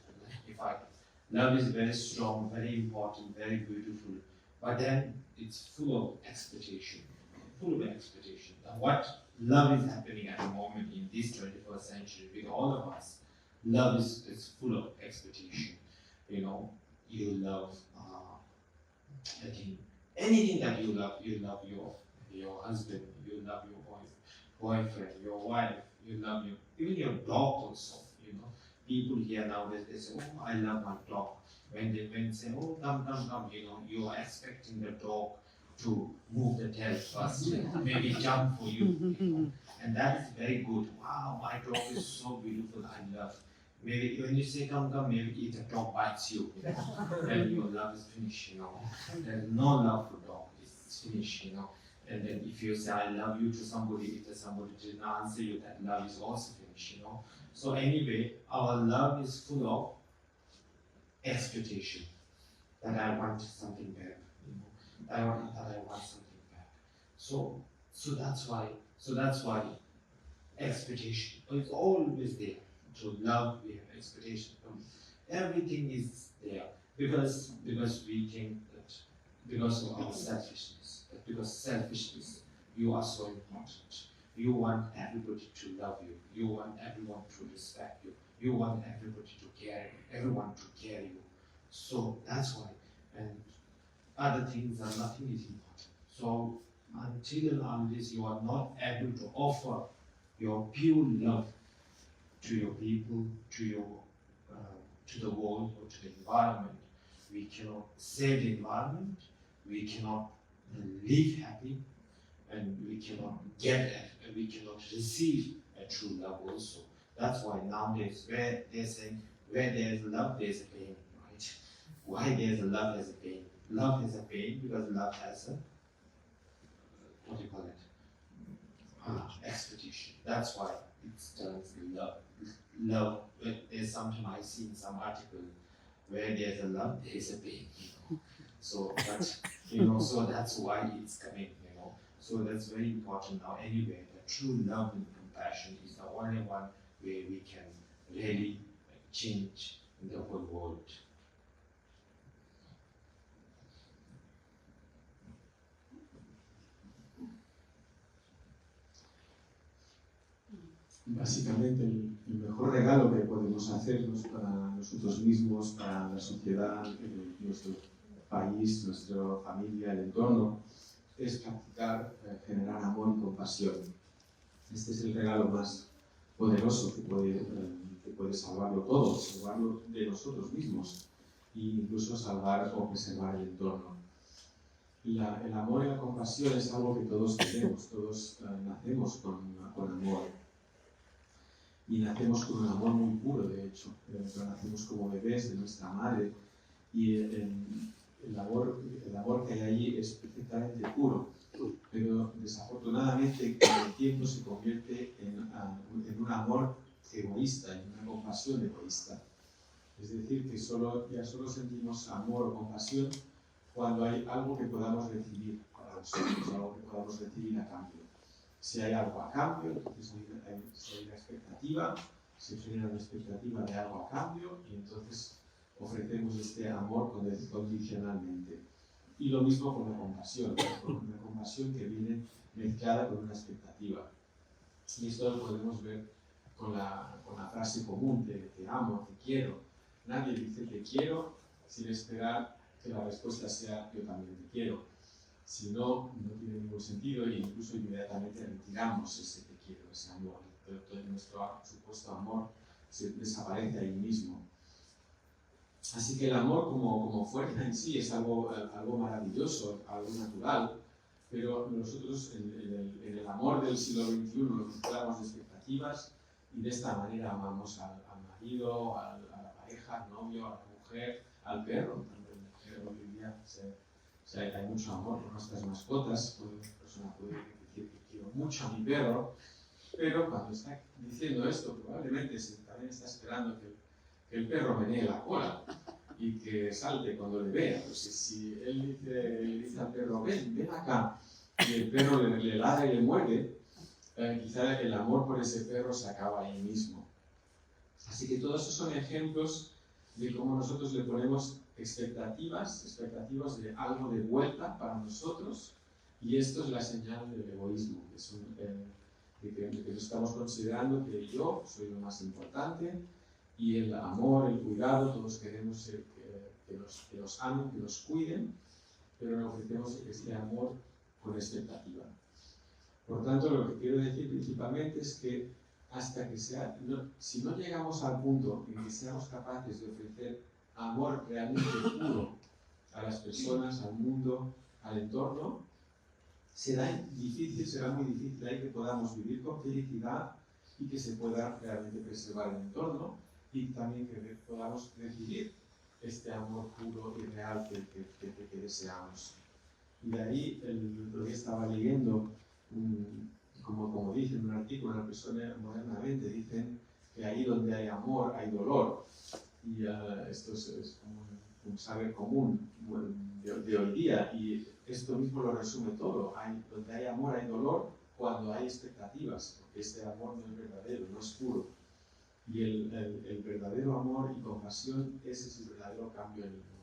Love is very strong, very important, very beautiful, but then it's full of expectation. Full of expectation. And what love is happening at the moment in this 21st century with all of us, love is full of expectation. You know, you love, I think, anything that you love your husband, you love your boyfriend, your wife, you love even your dog also, you know. People here nowadays, they say, oh, I love my dog. When they say, oh, come, you know, you are expecting the dog to move the tail first, maybe jump for you, know. And that is very good. Wow, my dog is so beautiful, I love. Maybe when you say come, maybe if the dog bites you, then your love is finished, you know. There's no love for dog. It's it's finished, you know. And then if you say I love you to somebody, if somebody didn't answer you, that love is also finished, you know. So anyway, our love is full of expectation, that I want something back, you know. I want something back. So that's why expectation is always there. To love, we have expectation. Everything is there because we think that because of our selfishness, you are so important. You want everybody to love you. You want everyone to respect you. You want everybody to care, everyone to care you. So that's why. And other things are nothing is important. So until and unless you are not able to offer your pure love to your people, to the world or to the environment, we cannot save the environment, we cannot live happy, and we cannot we cannot receive a true love also. That's why nowadays where they're saying where there's love, there's a pain, right? Why there's a love, there's a pain. Love has a pain because love has a, what do you call it? Expectation. That's why it's turns love. There's sometimes I see in some article where there's a love, there's a pain. You know? So that's so that's why it's coming. You know, so that's very important now. Anyway, the true love and compassion is the only one where we can really change the whole world. Básicamente, el mejor regalo que podemos hacernos para nosotros mismos, para la sociedad, nuestro país, nuestra familia, el entorno, es practicar, generar amor y compasión. Este es el regalo más poderoso que puede salvarlo todo, salvarlo de nosotros mismos e incluso salvar o preservar el entorno. El amor y la compasión es algo que todos tenemos, todos nacemos con amor. Y nacemos con un amor muy puro, de hecho. Nacemos como bebés de nuestra madre y el amor que hay allí es perfectamente puro. Pero desafortunadamente con el tiempo se convierte en un amor egoísta, en una compasión egoísta. Es decir, que ya solo sentimos amor o compasión cuando hay algo que podamos recibir para nosotros, algo que podamos recibir a cambio. Si hay algo a cambio, entonces hay una expectativa, se genera una expectativa de algo a cambio y entonces ofrecemos este amor condicionalmente. Y lo mismo con la compasión, una compasión que viene mezclada con una expectativa. Y esto lo podemos ver con la frase común de te amo, te quiero. Nadie dice te quiero sin esperar que la respuesta sea yo también te quiero. Si no, no tiene ningún sentido e incluso inmediatamente retiramos ese te quiero, ese amor. Todo nuestro supuesto amor se desaparece ahí mismo. Así que el amor como fuerza en sí es algo maravilloso, algo natural, pero nosotros en el amor del siglo XXI nos mezclamos de expectativas y de esta manera amamos al marido, a la pareja, al novio, a la mujer, al perro. Hoy en día hay mucho amor por nuestras mascotas. Una persona puede decir que quiero mucho a mi perro, pero cuando está diciendo esto probablemente también está esperando que el perro menee la cola y que salte cuando le vea. Pues si él le dice al perro ven acá, y el perro le ladra y le muerde, quizá el amor por ese perro se acaba ahí mismo. Así que todos esos son ejemplos de cómo nosotros le ponemos expectativas de algo de vuelta para nosotros, y esto es la señal del egoísmo, de que estamos considerando que yo soy lo más importante, y el amor, el cuidado, todos queremos que nos amen, que nos cuiden, pero nos ofrecemos este amor con expectativa. Por tanto, lo que quiero decir principalmente es que hasta que si no llegamos al punto en que seamos capaces de ofrecer amor realmente puro a las personas, al mundo, al entorno, será muy difícil ahí que podamos vivir con felicidad y que se pueda realmente preservar el entorno y también que podamos recibir este amor puro y real que deseamos. Y de ahí, el otro día estaba leyendo, como dice en un artículo, una persona modernamente, dicen que ahí donde hay amor hay dolor. Y esto es como un saber común de hoy día, y esto mismo lo resume todo. Donde hay amor hay dolor cuando hay expectativas, porque este amor no es verdadero, no es puro. Y el verdadero amor y compasión, ese es el verdadero cambio en el mundo.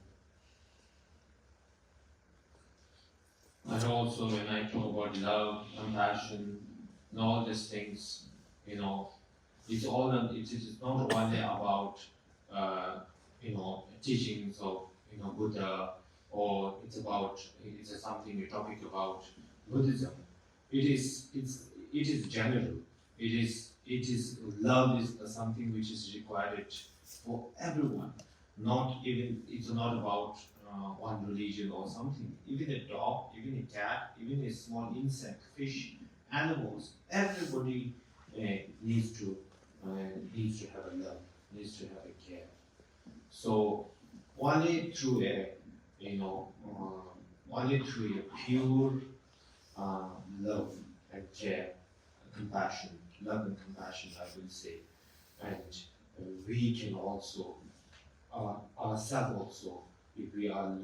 And also when I talk about love, compassion, and all these things, you know, it is not only about teachings of Buddha, or it's something we topic about Buddhism. It is general. It is love is something which is required for everyone. It's not about one religion or something. Even a dog, even a cat, even a small insect, fish, animals, everybody needs to have a love, needs to have a care. So only through only through a pure love and care, love and compassion, I will say, and we can also ourselves also, if we are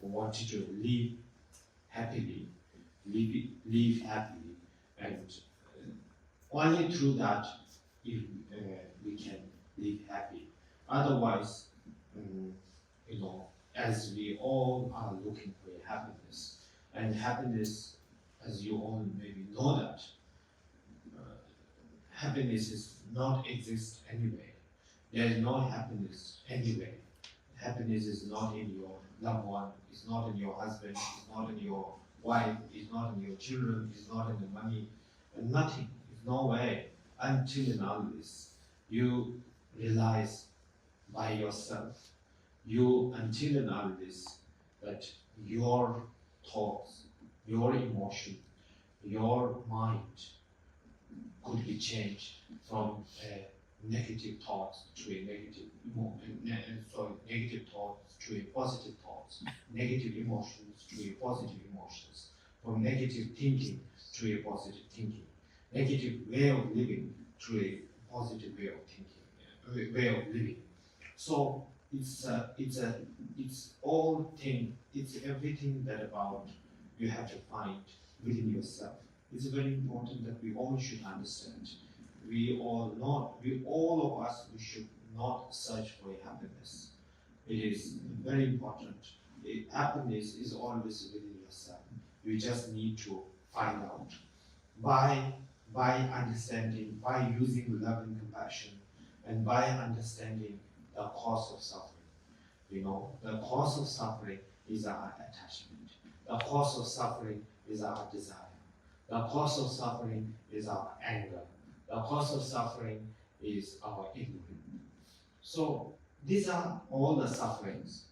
wanting to live happily, and only through that if we can live happy. Otherwise, as we all are looking for happiness, and happiness, as you all maybe know that, happiness is not exist anywhere. There is no happiness anywhere. Happiness is not in your loved one, it's not in your husband, it's not in your wife, it's not in your children, it's not in the money, and nothing, it's no way. Until and unless you realize by yourself, until and unless that your thoughts, your emotion, your mind could be changed from negative thoughts to a negative thoughts to a positive thoughts, negative emotions to a positive emotions, from negative thinking to a positive thinking, negative way of living to a positive way of thinking, way of living. So it's everything that about you have to find within yourself. It's very important that we all should understand. We all of us, we should not search for happiness. It is very important. Happiness is always within yourself. You just need to find out by understanding, by using love and compassion, and by understanding the cause of suffering. The cause of suffering is our attachment. The cause of suffering is our desire. The cause of suffering is our anger. The cause of suffering is our ignorance. So these are all the sufferings.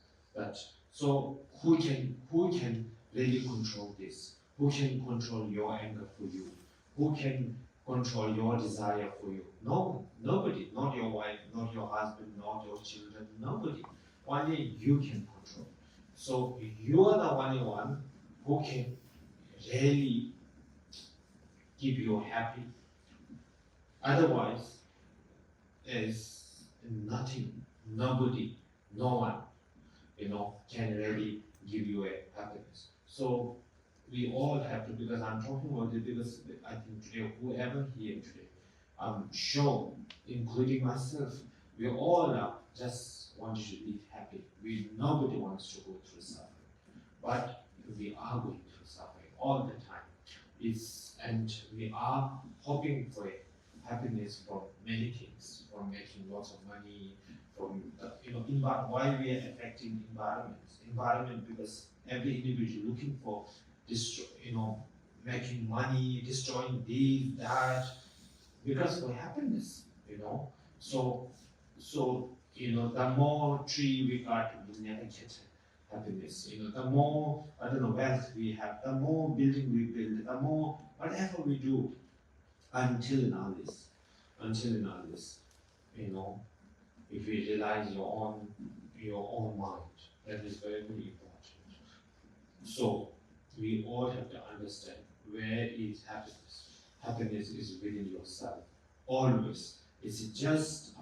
So who can really control this? Who can control your anger for you? Who can control your desire for you? No, nobody. Not your wife, not your husband, not your children. Nobody. Only you can control. So you are the only one who can really keep you happy. Otherwise, there's nothing, nobody, no one, can really give you a happiness. So we all have to, because I'm talking about it, because I think today, whoever here today, I'm sure, including myself, we all just want to live happy. Nobody wants to go through suffering, but we are going through suffering all the time. And we are hoping for happiness from many things, from making lots of money, from why we are affecting environment, because every individual looking for making money, destroying this, that, because for happiness, So the more tree we got, we never get happiness. The more wealth we have, the more building we build, the more whatever we do, until and unless, if you realize your own mind, that is very, very important. So we all have to understand where is happiness. Happiness is within yourself. Always. It's just a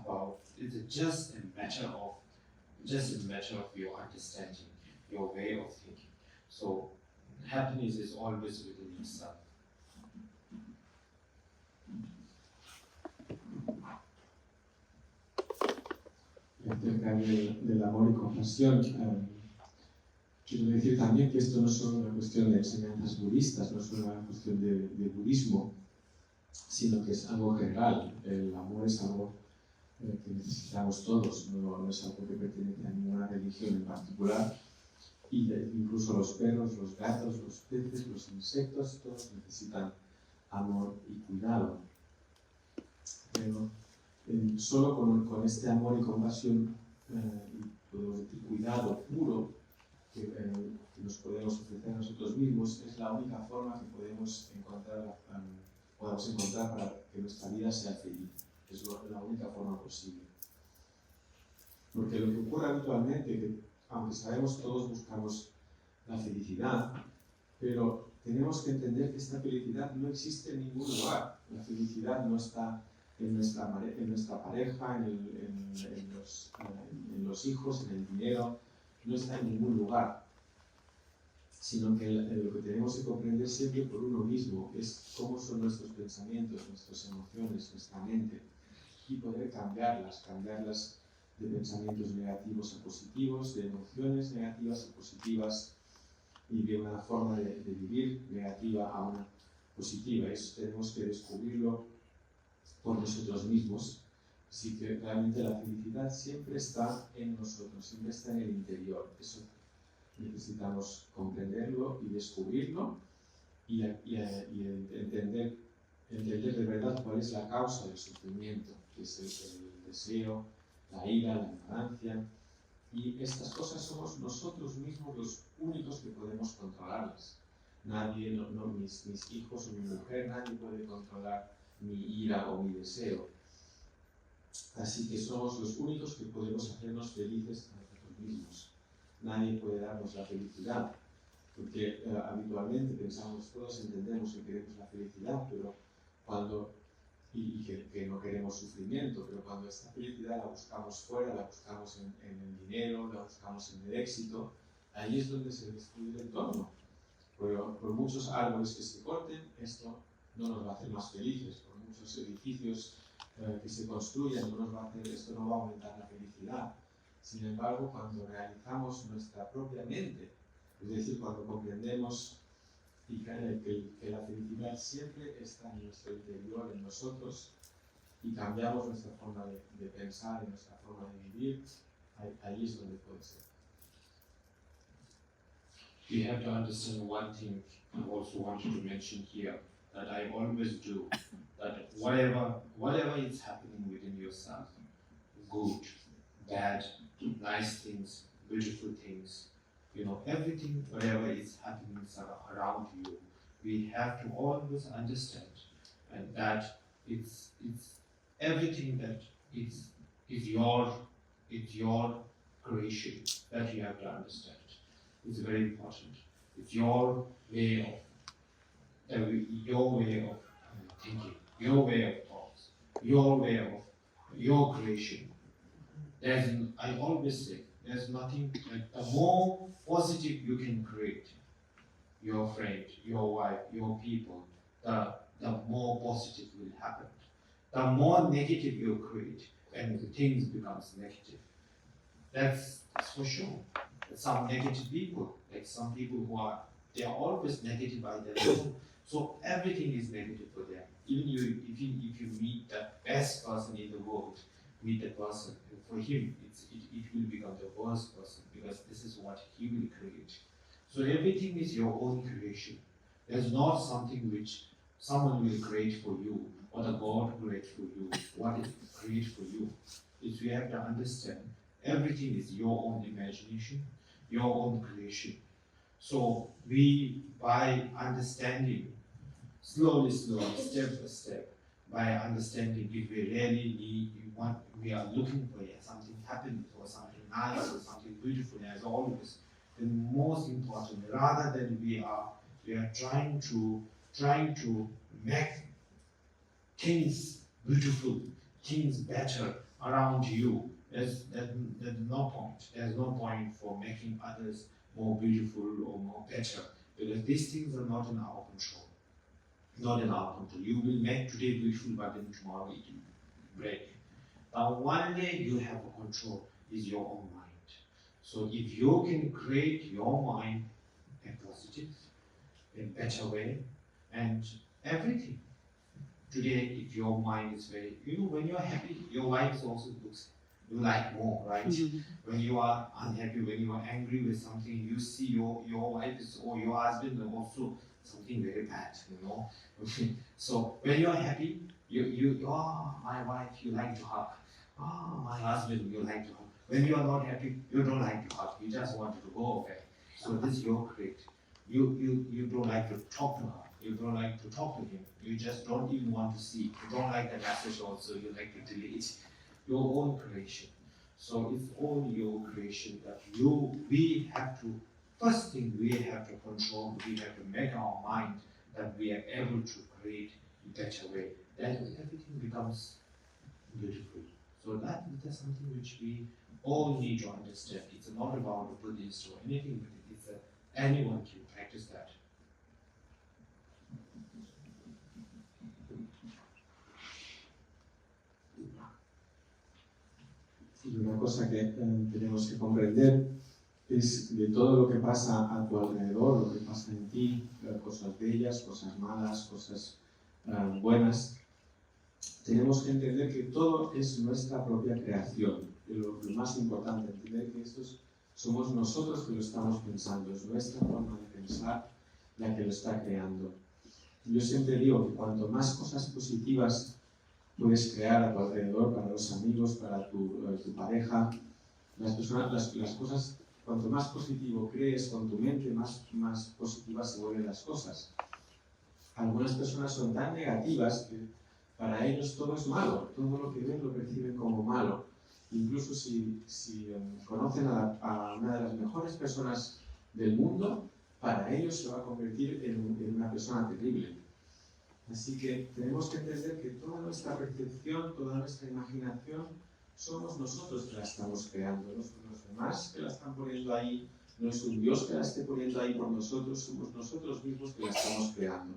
matter of your understanding, your way of thinking. So happiness is always within yourself. Acerca del amor y compasión, quiero decir también que esto no es solo una cuestión de enseñanzas budistas, no es solo una cuestión de budismo, sino que es algo general. El amor es algo que necesitamos todos, no es algo que pertenece a ninguna religión en particular. Y incluso los perros, los gatos, los peces, los insectos, todos necesitan amor y cuidado. Pero solo con este amor y compasión y podemos decir cuidado puro que nos podemos ofrecer a nosotros mismos es la única forma que podemos encontrar para que nuestra vida sea feliz. Es la única forma posible. Porque lo que ocurre habitualmente, que aunque sabemos todos buscamos la felicidad, pero tenemos que entender que esta felicidad no existe en ningún lugar. La felicidad no está en nuestra pareja, en los hijos, en el dinero, no está en ningún lugar. Sino que lo que tenemos que comprender siempre por uno mismo es cómo son nuestros pensamientos, nuestras emociones, nuestra mente, y poder cambiarlas de pensamientos negativos a positivos, de emociones negativas a positivas, y de una forma de vivir negativa a una positiva. Eso tenemos que descubrirlo por nosotros mismos. Así que realmente la felicidad siempre está en nosotros, siempre está en el interior. Eso necesitamos comprenderlo y descubrirlo y entender de verdad cuál es la causa del sufrimiento, que es el deseo, la ira, la ignorancia. Y estas cosas somos nosotros mismos los únicos que podemos controlarlas. Nadie, mis hijos o mi mujer, nadie puede controlar mi ira o mi deseo. Así que somos los únicos que podemos hacernos felices a nosotros mismos. Nadie puede darnos la felicidad, porque habitualmente todos entendemos que queremos la felicidad, pero y que no queremos sufrimiento, pero cuando esta felicidad la buscamos fuera, la buscamos en el dinero, la buscamos en el éxito, ahí es donde se destruye el entorno. Por muchos árboles que se corten, esto no nos va a hacer más felices. Por muchos edificios que se construyan, esto no va a aumentar la felicidad. Sin embargo, cuando realizamos nuestra propia mente, es decir, cuando comprendemos que la felicidad siempre está en nuestro interior, en nosotros, y cambiamos nuestra forma de pensar y nuestra forma de vivir, ahí es donde puede ser. You have to understand one thing I also wanted to mention here, that I always do, that whatever is happening within yourself, good, bad, nice things, beautiful things, everything, whatever is happening around you, we have to always understand, and that it's everything that is your creation, that you have to understand. It's very important. It's your way of thinking, your way of thoughts, your way of your creation. I always say, there's nothing like the more positive you can create, your friend, your wife, your people, the more positive will happen. The more negative you create, and things becomes negative. That's for sure. Some negative people, like some people they are always negative by themselves. So everything is negative for them. Even if you meet the best person in the world, meet the person, and for him it will become the worst person, because this is what he will create. So everything is your own creation. There's not something which someone will create for you, or the God create for you, what it create for you. Is you have to understand everything is your own imagination, your own creation. So we, by understanding, slowly, step by step, by understanding, if we really we are looking for something happening or something nice or something beautiful, as always, the most important, rather than we are trying to make things beautiful, things better around you. There's no point. There's no point for making others more beautiful or more better, because these things are not in our control. Not in our control. You will make today beautiful, but then tomorrow it will break. Now, one day you have a control is your own mind. So if you can create your mind a positive, a better way, and everything. Today, if your mind is very, when you're happy, your life also looks, you like more, right? When you are unhappy, when you are angry with something, you see your wife is, or your husband is also something very bad, So when you are happy, my wife, you like to hug. My husband, you like to hug. When you are not happy, you don't like to hug. You just want to go away. So this is your create. You don't like to talk to her. You don't like to talk to him. You just don't even want to see. You don't like the message also. You like to delete your own creation. So it's all your creation that we have to, first thing we have to control, we have to make our mind that we are able to create a better way. Then everything becomes beautiful. So that's something which we all need to understand. It's not about a Buddhist or anything, but it's anyone can practice that. Y una cosa que tenemos que comprender es de todo lo que pasa a tu alrededor, lo que pasa en ti, cosas bellas, cosas malas, cosas buenas. Tenemos que entender que todo es nuestra propia creación. Y lo más importante, entender que somos nosotros que lo estamos pensando, es nuestra forma de pensar la que lo está creando. Yo siempre digo que cuanto más cosas positivas puedes crear a tu alrededor, para los amigos, para tu pareja, las cosas, cuanto más positivo crees con tu mente, más positivas se vuelven las cosas. Algunas personas son tan negativas que para ellos todo es malo, todo lo que ven lo perciben como malo. Incluso si conocen a una de las mejores personas del mundo, para ellos se va a convertir en una persona terrible. Así que tenemos que entender que toda nuestra percepción, toda nuestra imaginación, somos nosotros que la estamos creando, no son los demás que la están poniendo ahí, no es un Dios que la esté poniendo ahí por nosotros, somos nosotros mismos que la estamos creando.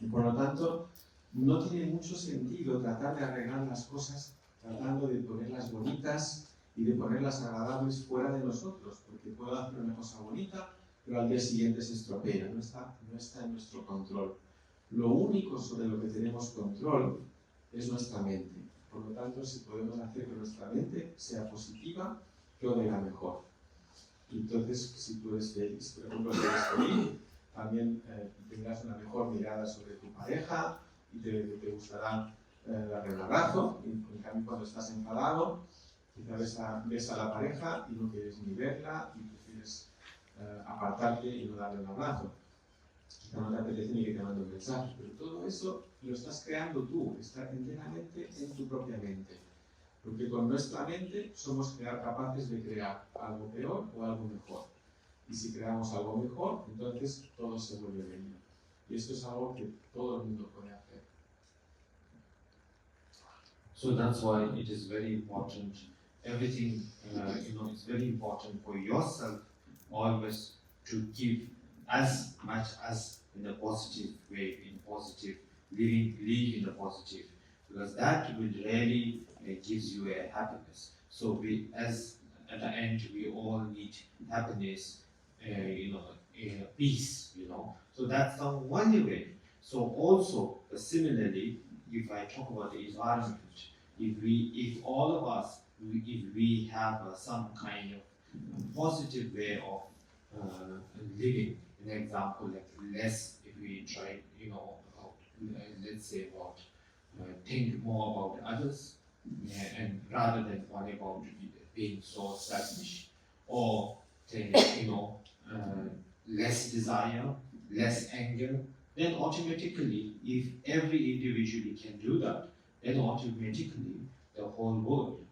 Y por lo tanto, no tiene mucho sentido tratar de arreglar las cosas tratando de ponerlas bonitas y de ponerlas agradables fuera de nosotros, porque puedo hacer una cosa bonita, pero al día siguiente se estropea, no está en nuestro control. Lo único sobre lo que tenemos control es nuestra mente. Por lo tanto, si podemos hacer que nuestra mente sea positiva, todo irá mejor. Y entonces, si tú eres feliz, por ejemplo, si eres feliz, también tendrás una mejor mirada sobre tu pareja y te gustará darle un abrazo. En cambio, cuando estás enfadado, quizá ves a la pareja y no quieres ni verla y prefieres apartarte y no darle un abrazo. Quizá no te apetece ni que te mande un mensaje, pero todo eso lo estás creando tú, está enteramente en tu propia mente. Porque con nuestra mente somos capaces de crear algo peor o algo mejor. Y si creamos algo mejor, entonces todo se vuelve bello. Y esto es algo que todo el mundo puede hacer. So that's why it is very important. Everything, it's very important for yourself always to give as much as in a positive way, in positive living, live in the positive, because that will really gives you a happiness. So we, as at the end, we all need happiness, peace, So that's the only way. So also similarly, if I talk about the environment, if all of us, if we have some kind of positive way of living, an example like less, if we try, let's say about think more about others, and rather than worry about being so selfish, or think, less desire, less anger, then automatically, if every individual can do that, then automatically the whole world,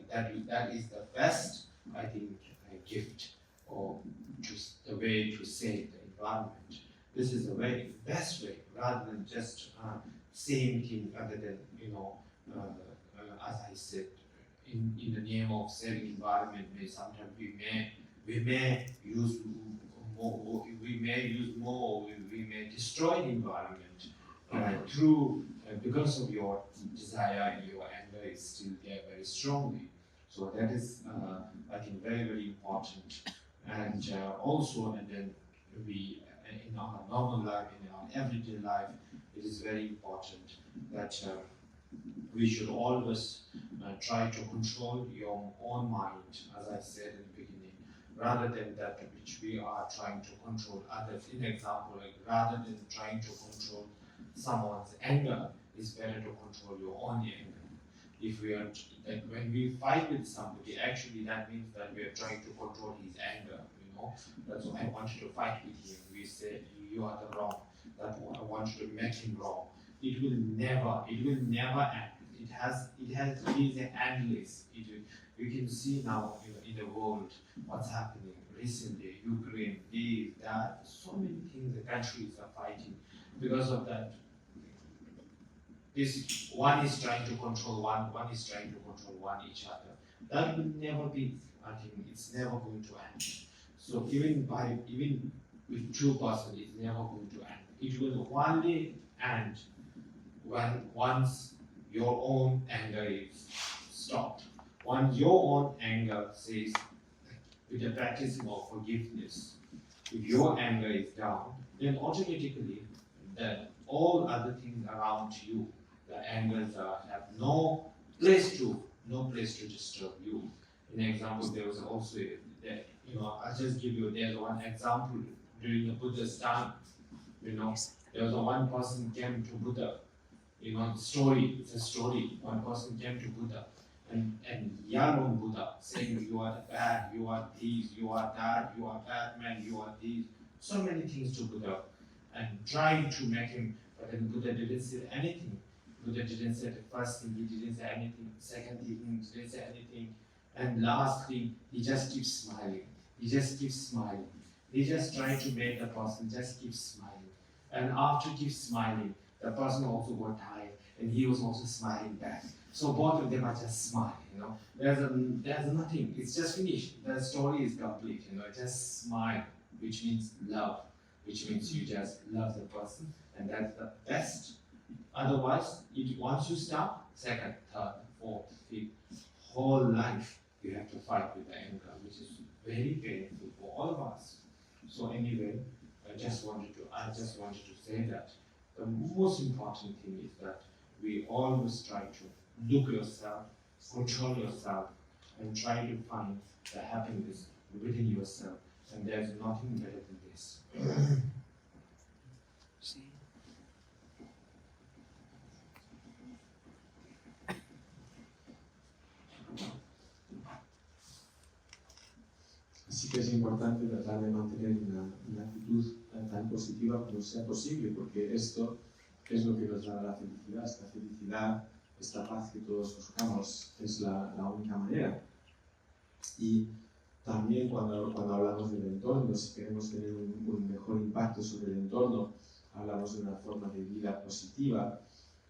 that is the best, I think, gift or the way to save the environment. This is the way, best way, rather than just saying things other than, as I said, in the name of saving environment, sometimes we may use more, we may destroy the environment because of your desire, your anger is still there very strongly. So that is, I think, very, very important. And then we, in our normal life, in our everyday life, it is very important that we should always try to control your own mind, as I said in the beginning, rather than that which we are trying to control others. In example, like rather than trying to control someone's anger, it's better to control your own anger. If we are, like when we fight with somebody, actually that means that we are trying to control his anger, That's why I wanted to fight with him. We say, you are the wrong. That I want to make him wrong. It will never end. It is endless. We can see now in the world what's happening recently, Ukraine, this, that, so many things the countries are fighting. Because of that, this one is trying to control one is trying to control one each other. That will never be, I think it's never going to end. So even with two persons, it's never going to end. It will only end once your own anger is stopped. Once your own anger says, with the practicing of forgiveness, if your anger is down, then automatically all other things around you, the angers have no place to disturb you. In example, there was also I'll just give you, there's one example during the Buddha's time. There was one person came to Buddha. It's a story. One person came to Buddha and yelled on Buddha, saying, you are the bad, you are this, you are that, you are bad man, you are this. So many things to Buddha, and trying to make him, but then Buddha didn't say anything. Buddha didn't say the first thing, he didn't say anything, second thing, he didn't say anything, and last thing, he just keeps smiling. He just keeps smiling. He just tried to make the person just keep smiling. And after keep smiling, the person also got tired, and he was also smiling back. So both of them are just smiling, There's nothing, it's just finished. The story is complete, just smile, which means love, which means you just love the person, and that's the best. Otherwise, once you stop, second, third, fourth, fifth, whole life, you have to fight with anger, which is very painful for all of us. So anyway, I just wanted to say that the most important thing is that we always try to look yourself, control yourself, and try to find the happiness within yourself. And there's nothing better than this. Así que es importante tratar de mantener una actitud tan positiva como sea posible, porque esto es lo que nos da la felicidad. Esta felicidad, esta paz que todos buscamos, es la única manera. Y también cuando hablamos del entorno, si queremos tener un mejor impacto sobre el entorno, hablamos de una forma de vida positiva.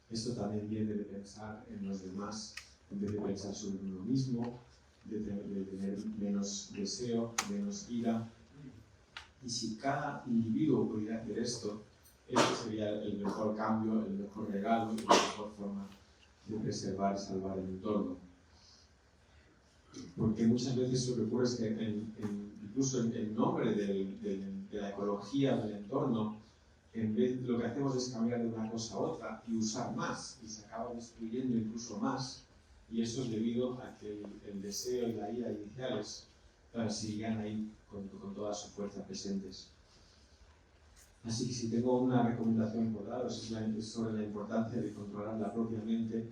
Esto también viene de pensar en los demás, en vez de pensar sobre uno mismo, de tener menos deseo, menos ira. Y si cada individuo pudiera hacer esto, este sería el mejor cambio, el mejor regalo y la mejor forma de preservar y salvar el entorno. Porque muchas veces lo que ocurre es que incluso el nombre de la ecología del entorno, en vez lo que hacemos es cambiar de una cosa a otra y usar más, y se acaba destruyendo incluso más. Y eso es debido a que el deseo y la ira iniciales sigan ahí con toda su fuerza presentes. Así que si tengo una recomendación por daros es sobre la importancia de controlar la propia mente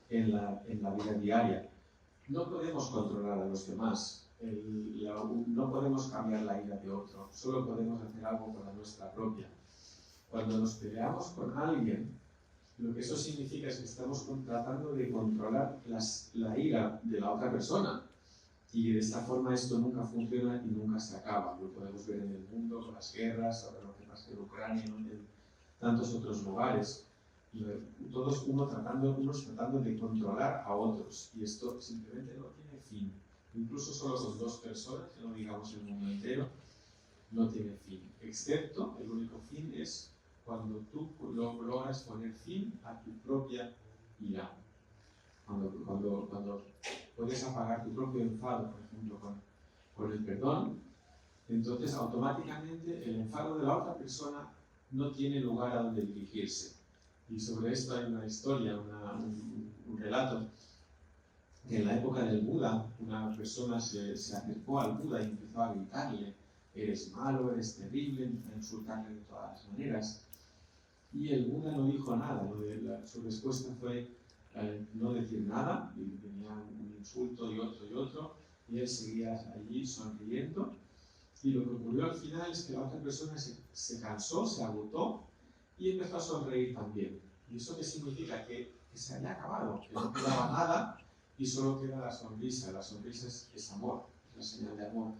en la vida diaria. No podemos controlar a los demás, no podemos cambiar la ira de otro, solo podemos hacer algo por la nuestra propia. Cuando nos peleamos con alguien, lo que eso significa es que estamos tratando de controlar la ira de la otra persona. Y de esta forma esto nunca funciona y nunca se acaba. Lo podemos ver en el mundo con las guerras, ahora lo que pasa en Ucrania, en tantos otros lugares. Todos unos tratando de controlar a otros. Y esto simplemente no tiene fin. Incluso solo con dos personas, que no digamos el mundo entero, no tiene fin. Excepto, el único fin es cuando tú logras poner fin a tu propia ira. Cuando puedes apagar tu propio enfado, por ejemplo, con el perdón, entonces automáticamente el enfado de la otra persona no tiene lugar a donde dirigirse. Y sobre esto hay una historia, un relato, que en la época del Buda, una persona se acercó al Buda y empezó a gritarle: eres malo, eres terrible, empezó a insultarle de todas las maneras. Y el Buda no dijo nada, su respuesta fue no decir nada, y tenía un insulto y otro, y él seguía allí sonriendo. Y lo que ocurrió al final es que la otra persona se cansó, se agotó y empezó a sonreír también. ¿Y eso qué significa? Que se había acabado, que no quedaba nada y solo queda la sonrisa. La sonrisa es amor, es la señal de amor.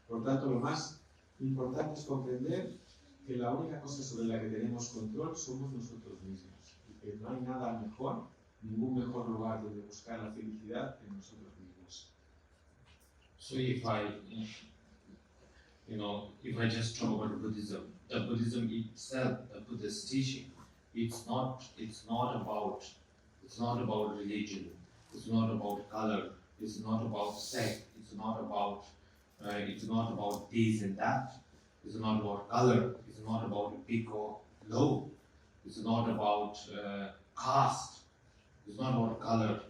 Por tanto, lo más importante es comprender que la única cosa sobre la que tenemos control somos nosotros mismos y que no hay nada mejor, ningún mejor lugar donde buscar la felicidad que nosotros mismos. So if I just talk about Buddhism, the Buddhism itself, the Buddhist teaching, it's not about religion, it's not about color, it's not about sex, it's not about this and that, it's not about color, it's not about big or low, it's not about caste, it's not about color.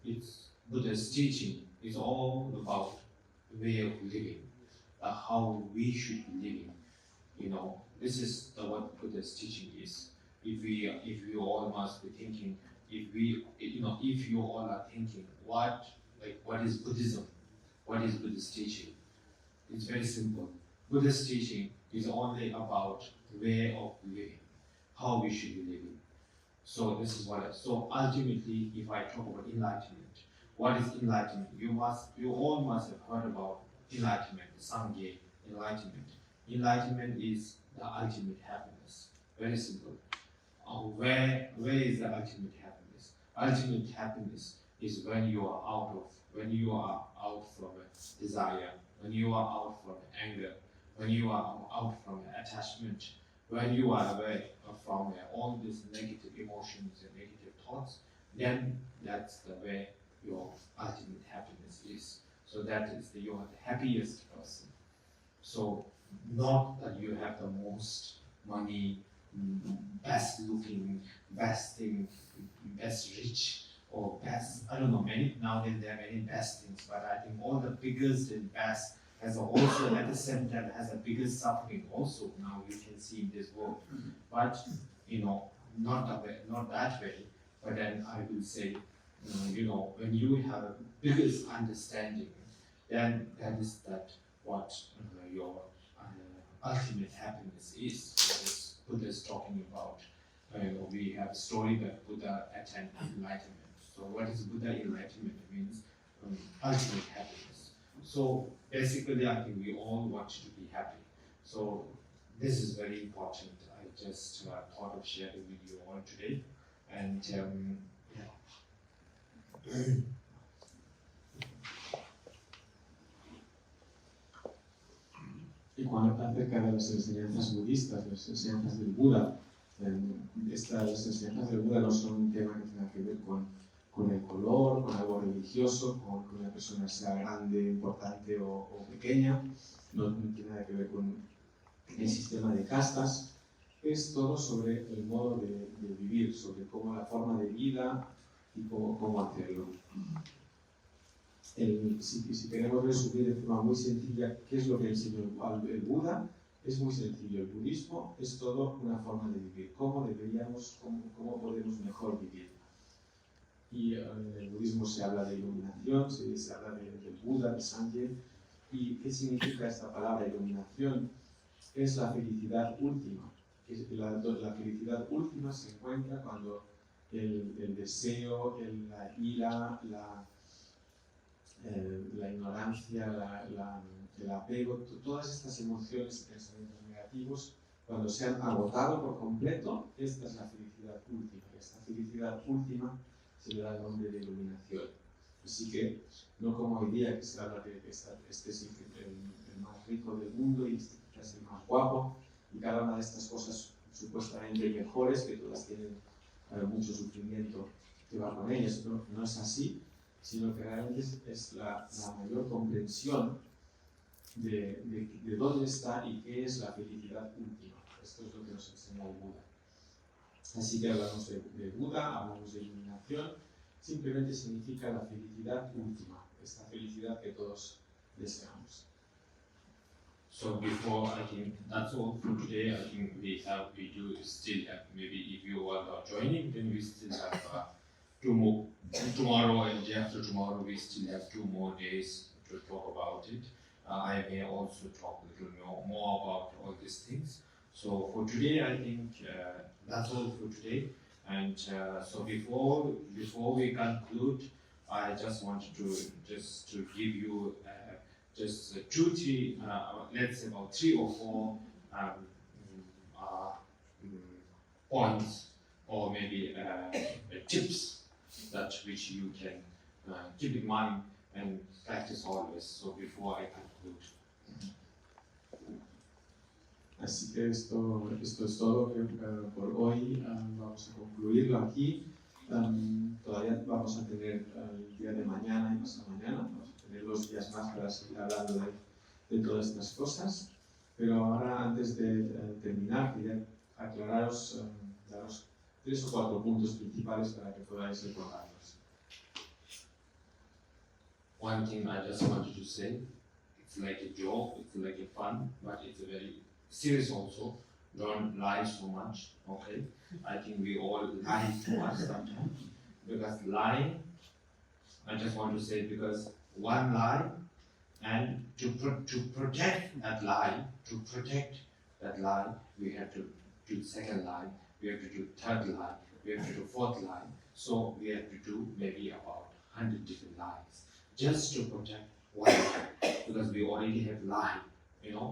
It's Buddha's teaching. It's all about way of living, how we should be living. This is what Buddha's teaching is. If we all must be thinking, if you all are thinking, what is Buddhism? What is Buddhist teaching? It's very simple. Buddhist teaching is only about way of living, how we should be living. So this is so ultimately, if I talk about enlightenment, what is enlightenment? You all must have heard about enlightenment, Sangye, enlightenment. Enlightenment is the ultimate happiness. Very simple. Where is the ultimate happiness? Ultimate happiness is when you are out from a desire, when you are out from anger, when you are out from attachment, when you are away from all these negative emotions and negative thoughts, then that's the way your ultimate happiness is. So that is you are the happiest person. So not that you have the most money, best looking, best thing, best rich, or best, I don't know, nowadays there are many best things, but I think all the biggest and best has also at the same time has a biggest suffering also now you can see in this world. But not that way, but then I will say, when you have a biggest understanding, then that is what your ultimate happiness is. What Buddha is talking about. We have a story that Buddha attained enlightenment. So what is Buddha enlightenment? It means ultimate happiness. So basically, I think we all want to be happy. So this is very important. I just thought of sharing with you all today. And Y cuando acerca de las enseñanzas budistas, las enseñanzas del Buda, las enseñanzas del Buda no son un tema que tenga que ver con el color, con algo religioso, con que una persona sea grande, importante o pequeña, no tiene nada que ver con el sistema de castas, es todo sobre el modo de vivir, sobre cómo la forma de vida y cómo hacerlo. Si queremos resumir de forma muy sencilla qué es lo que enseñó el Buda, es muy sencillo. El budismo es todo una forma de vivir, cómo podemos mejor vivir. Y en el budismo se habla de iluminación, se habla del Buda, de Sangye. ¿Y qué significa esta palabra iluminación? Es la felicidad última. La felicidad última se encuentra cuando el deseo, la ira, la ignorancia, el apego, todas estas emociones y pensamientos negativos, cuando se han agotado por completo, esta es la felicidad última. Y esta felicidad última se le da el nombre de iluminación. Así que, no como hoy día que se habla de que este es el más rico del mundo y este es el más guapo, y cada una de estas cosas supuestamente mejores, que todas tienen mucho sufrimiento que va con ellas, pero no es así, sino que realmente es la mayor comprensión de dónde está y qué es la felicidad última. Esto es lo que nos enseña el Buda. Así que hablamos de Buda, hablamos de iluminación, simplemente significa la felicidad última, esta felicidad que todos deseamos. So before, I think that's all for today. I think we do still have, maybe if you are not joining, then we still have tomorrow and day after tomorrow, we still have 2 more days to talk about it. I may also talk a little more about all these things. So for today, I think that's all for today. And so before we conclude, I just wanted to give you just 2, 3, let's say about 3 or 4 points or maybe tips that which you can keep in mind and practice always. So before I conclude. Así que esto es todo por hoy. Vamos a concluirlo aquí. Todavía vamos a tener el día de mañana y pasado mañana. Vamos a tener 2 días más para seguir hablando de todas estas cosas. Pero ahora, antes de terminar, quería aclararos, daros 3 o 4 puntos principales para que podáis recordarlos. One thing I just wanted to say, it's like a joke, it's like a fun, but it's a very serious also. Don't lie so much, okay? I think we all lie too much sometimes. Because lying, I just want to say, because one lie, and to protect that lie, we have to do second lie, we have to do third lie, we have to do fourth lie. So we have to do maybe about 100 different lies, just to protect one lie, because we already have lied,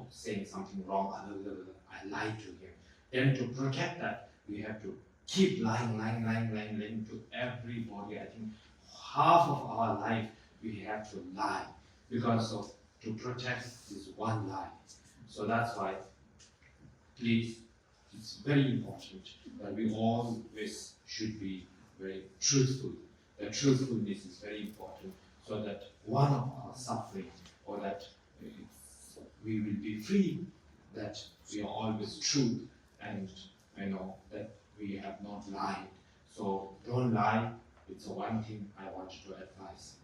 saying something wrong, I lied to him. Then to protect that, we have to keep lying to everybody. I think half of our life we have to lie to protect this one lie. So that's why, please, it's very important that we always should be very truthful. The truthfulness is very important, so that one of our suffering, or that we will be free, that we are always true, and that we have not lied. So don't lie. It's one thing I want to advise.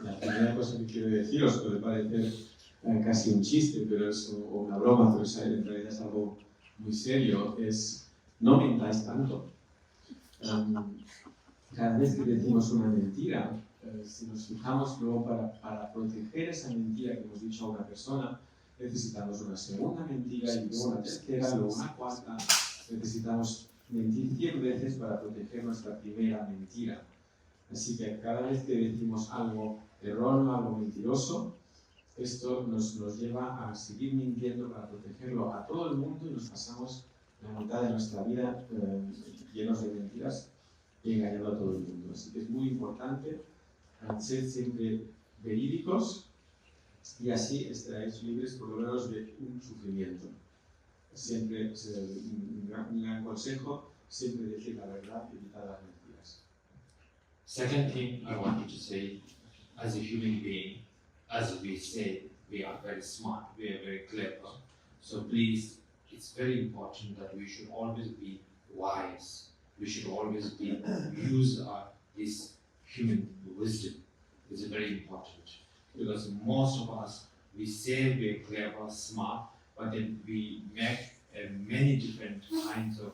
La primera cosa que quiero deciros puede parecer casi un chiste, pero o una broma, pero en realidad es algo muy serio, es no mentáis tanto. Cada vez que decimos una mentira, si nos fijamos luego para proteger esa mentira que hemos dicho a una persona, necesitamos una segunda mentira y luego una tercera, luego una cuarta. Necesitamos mentir 100 veces para proteger nuestra primera mentira. Así que cada vez que decimos algo erróneo, algo mentiroso, esto nos lleva a seguir mintiendo para protegerlo a todo el mundo y nos pasamos la mitad de nuestra vida llenos de mentiras y engañando a todo el mundo. Así que es muy importante ser siempre verídicos y así estaréis libres por lo menos de un sufrimiento. Siempre un gran consejo, siempre decir la verdad y evitar las mentiras. Second thing I wanted to say, as a human being, as we say, we are very smart, we are very clever. So please, it's very important that we should always be wise. We should always use this human wisdom. It's very important, because most of us, we say we're clever, smart, but then we make many different kinds of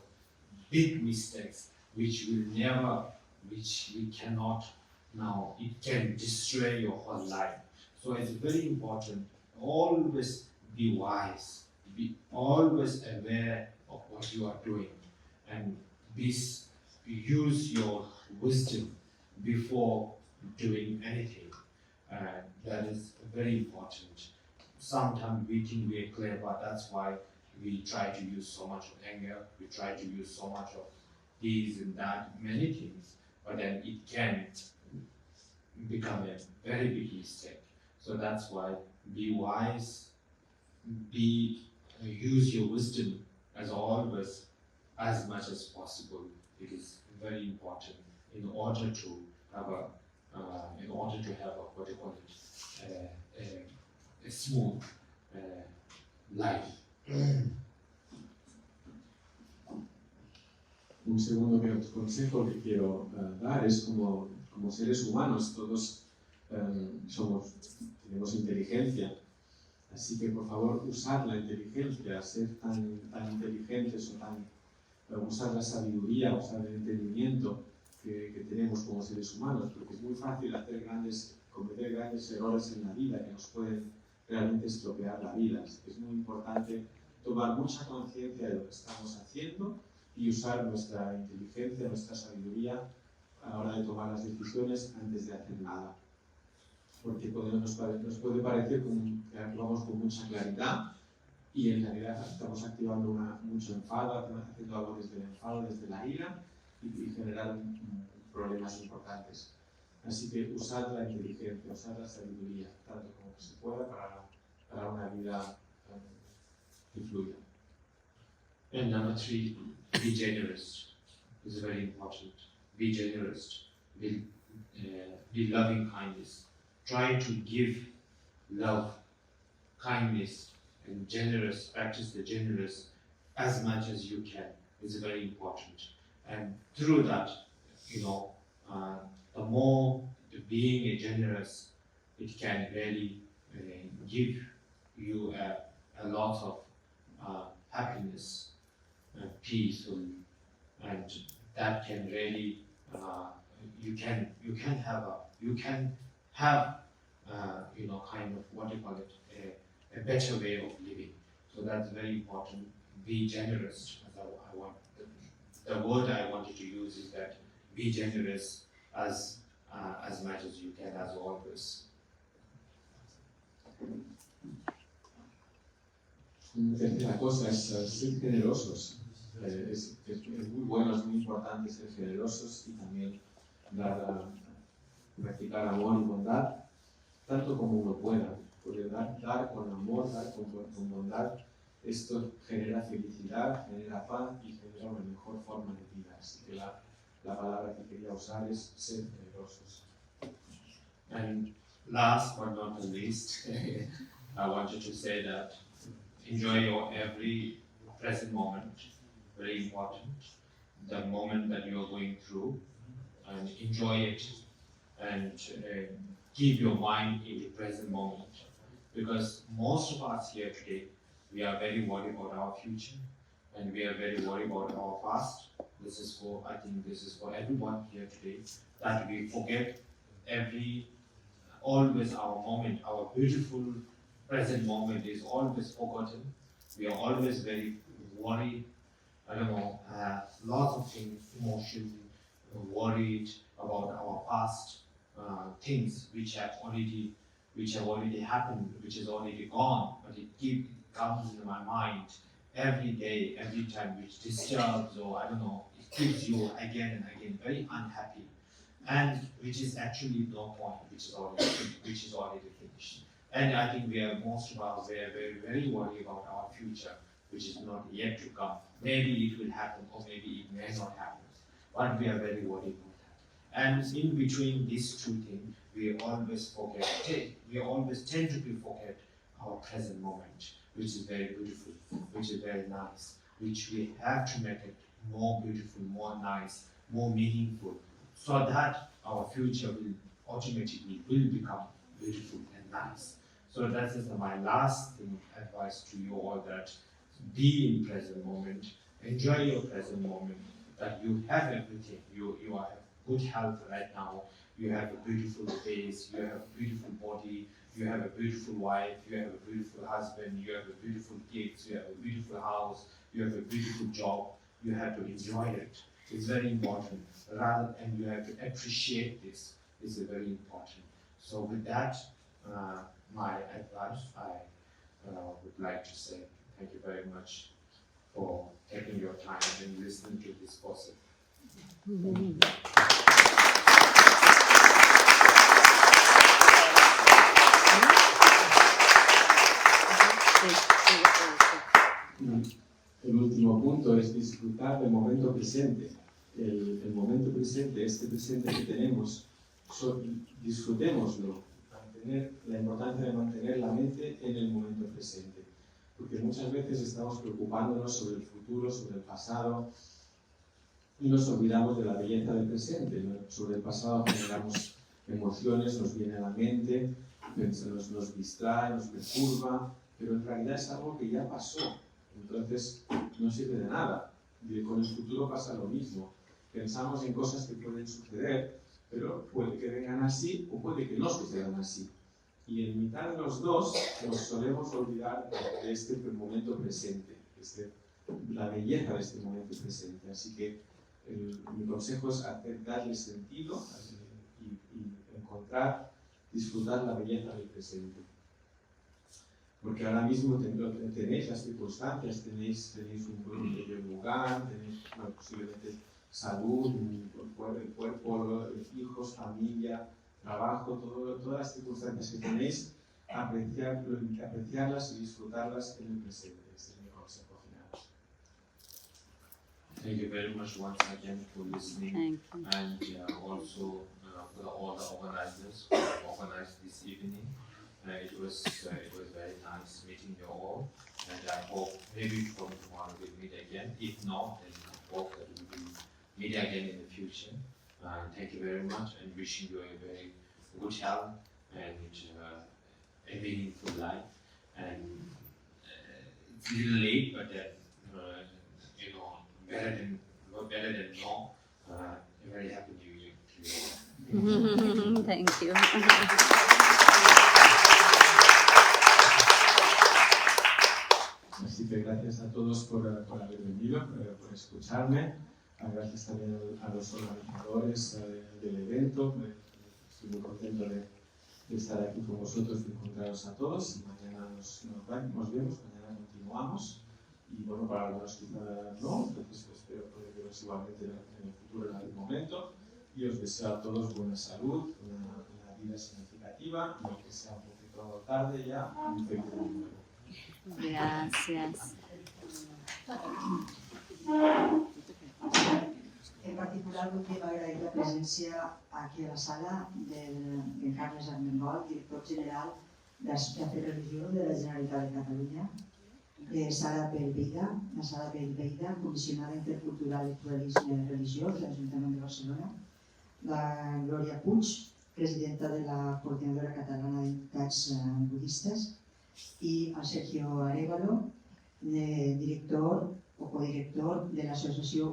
big mistakes which we cannot now. It can destroy your whole life. So it's very important, always be wise, be always aware of what you are doing, and use your wisdom before doing anything. That is very important. Sometimes we think we are clever, that's why we try to use so much of anger, we try to use so much of this and that, many things, but then it can become a very big mistake. So that's why be wise, use your wisdom as always, as much as possible. It is very important in order to have a what do you call it, a smooth life. Un segundo consejo que quiero dar es como seres humanos, todos tenemos inteligencia, así que por favor usar la inteligencia, ser tan inteligentes o usar la sabiduría, usar el entendimiento que tenemos como seres humanos, porque es muy fácil cometer grandes errores en la vida que nos pueden realmente estropear la vida. Así que es muy importante tomar mucha conciencia de lo que estamos haciendo y usar nuestra inteligencia, nuestra sabiduría a la hora de tomar las decisiones antes de hacer nada. Porque nos puede parecer que actuamos con mucha claridad y en realidad estamos activando mucho enfado, haciendo algo desde el enfado, desde la ira y generar problemas importantes. Así que usar la inteligencia, usar la sabiduría, tanto como se pueda para una vida que fluya. And number 3, be generous. It's very important. Be generous. Be loving kindness. Try to give love, kindness, and generous. Practice the generous as much as you can. It's very important. And through that, the more being a generous, it can really give you a lot of happiness and peace, and that can really you can have kind of what do you call it, a better way of living. So that's very important. Be generous. The word I wanted to use is that be generous as much as you can, as always. Una tercera cosa es ser generosos. Es muy bueno, es muy importante ser generosos y también practicar amor y bondad, tanto como uno pueda. Porque dar con amor, dar con bondad, esto genera felicidad, genera paz y genera una mejor forma de vida. Así que la palabra que quería usar es ser generosos. And last but not the least, I wanted to say that enjoy your every present moment, very important. The moment that you are going through, and enjoy it, and keep your mind in the present moment. Because most of us here today, we are very worried about our future, and we are very worried about our past. I think this is for everyone here today, that we forget always our moment, our beautiful present moment is always forgotten. We are always very worried, lots of things, emotion, worried about our past things which have already happened, which is already gone, but it comes in my mind every day, every time, which disturbs or it keeps you again and again very unhappy, and which is actually no point, which is already finished. And I think most of us are very, very worried about our future, which is not yet to come. Maybe it will happen, or maybe it may not happen, but we are very worried about that. And in between these two things, we always tend to forget our present moment, which is very beautiful, which is very nice, which we have to make it more beautiful, more nice, more meaningful, so that our future will automatically become beautiful and nice. So that is my last advice to you all, that be in present moment, enjoy your present moment, that you have everything, you have good health right now, you have a beautiful face, you have a beautiful body, you have a beautiful wife, you have a beautiful husband, you have a beautiful kids, you have a beautiful house, you have a beautiful job. You have to enjoy it. It's very important. And you have to appreciate this. This is very important. So with that, my advice, I would like to say thank you very much for taking your time and listening to this person. El último punto es disfrutar del momento presente. El momento presente, este presente que tenemos, disfrutémoslo. La importancia de mantener la mente en el momento presente. Porque muchas veces estamos preocupándonos sobre el futuro, sobre el pasado, y nos olvidamos de la belleza del presente. Sobre el pasado generamos emociones, nos viene a la mente, nos distrae, nos perturba, pero en realidad es algo que ya pasó. Entonces no sirve de nada. Y con el futuro pasa lo mismo. Pensamos en cosas que pueden suceder, pero puede que vengan así o puede que no sucedan así. Y en mitad de los dos nos solemos olvidar de este momento presente, la belleza de este momento presente. Así que mi consejo es darle sentido y encontrar, disfrutar la belleza del presente. Porque ahora mismo tenéis las circunstancias, tenéis un buen lugar, tenéis posiblemente salud, el cuerpo, hijos, familia, trabajo, todas las circunstancias que tenéis, apreciarlas y disfrutarlas en el presente. Ese es mi consejo final. Thank you very much once again for listening, and also for all the organizers who organized this evening. It was very nice meeting you all, and I hope maybe from tomorrow we'll meet again. If not, then I hope that we will meet again in the future. Thank you very much, and wishing you a very good health and a meaningful life. And it's a little late, but then better than no. A very happy New Year to you. Thank you. Así que gracias a todos por haber venido, por escucharme. Gracias también a los organizadores del evento. Estoy muy contento de estar aquí con vosotros, de encontraros a todos. Mañana nos vemos, mañana continuamos. Y bueno, para algunos quizá no, entonces espero poder veros igualmente en el futuro en algún momento. Y os deseo a todos buena salud, una vida significativa, y aunque sea un poquito tarde ya, un feliz año nuevo. Gracias. En particular, voldríem agrair la presència aquí a la sala d'en Carles Armengol, director general d'Afers Religiosos de la Generalitat de Catalunya, de Sara Belveida, la Sala Belveida, comissionada intercultural i pluralisme religiós de l'Ajuntament de Barcelona, la Glòria Puig, presidenta de la Coordinadora Catalana d'Entitats Budistes, i el Sergio Arévalo, director o codirector de l'associació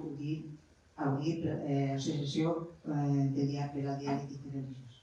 Associació de la Diàlisi Religiós.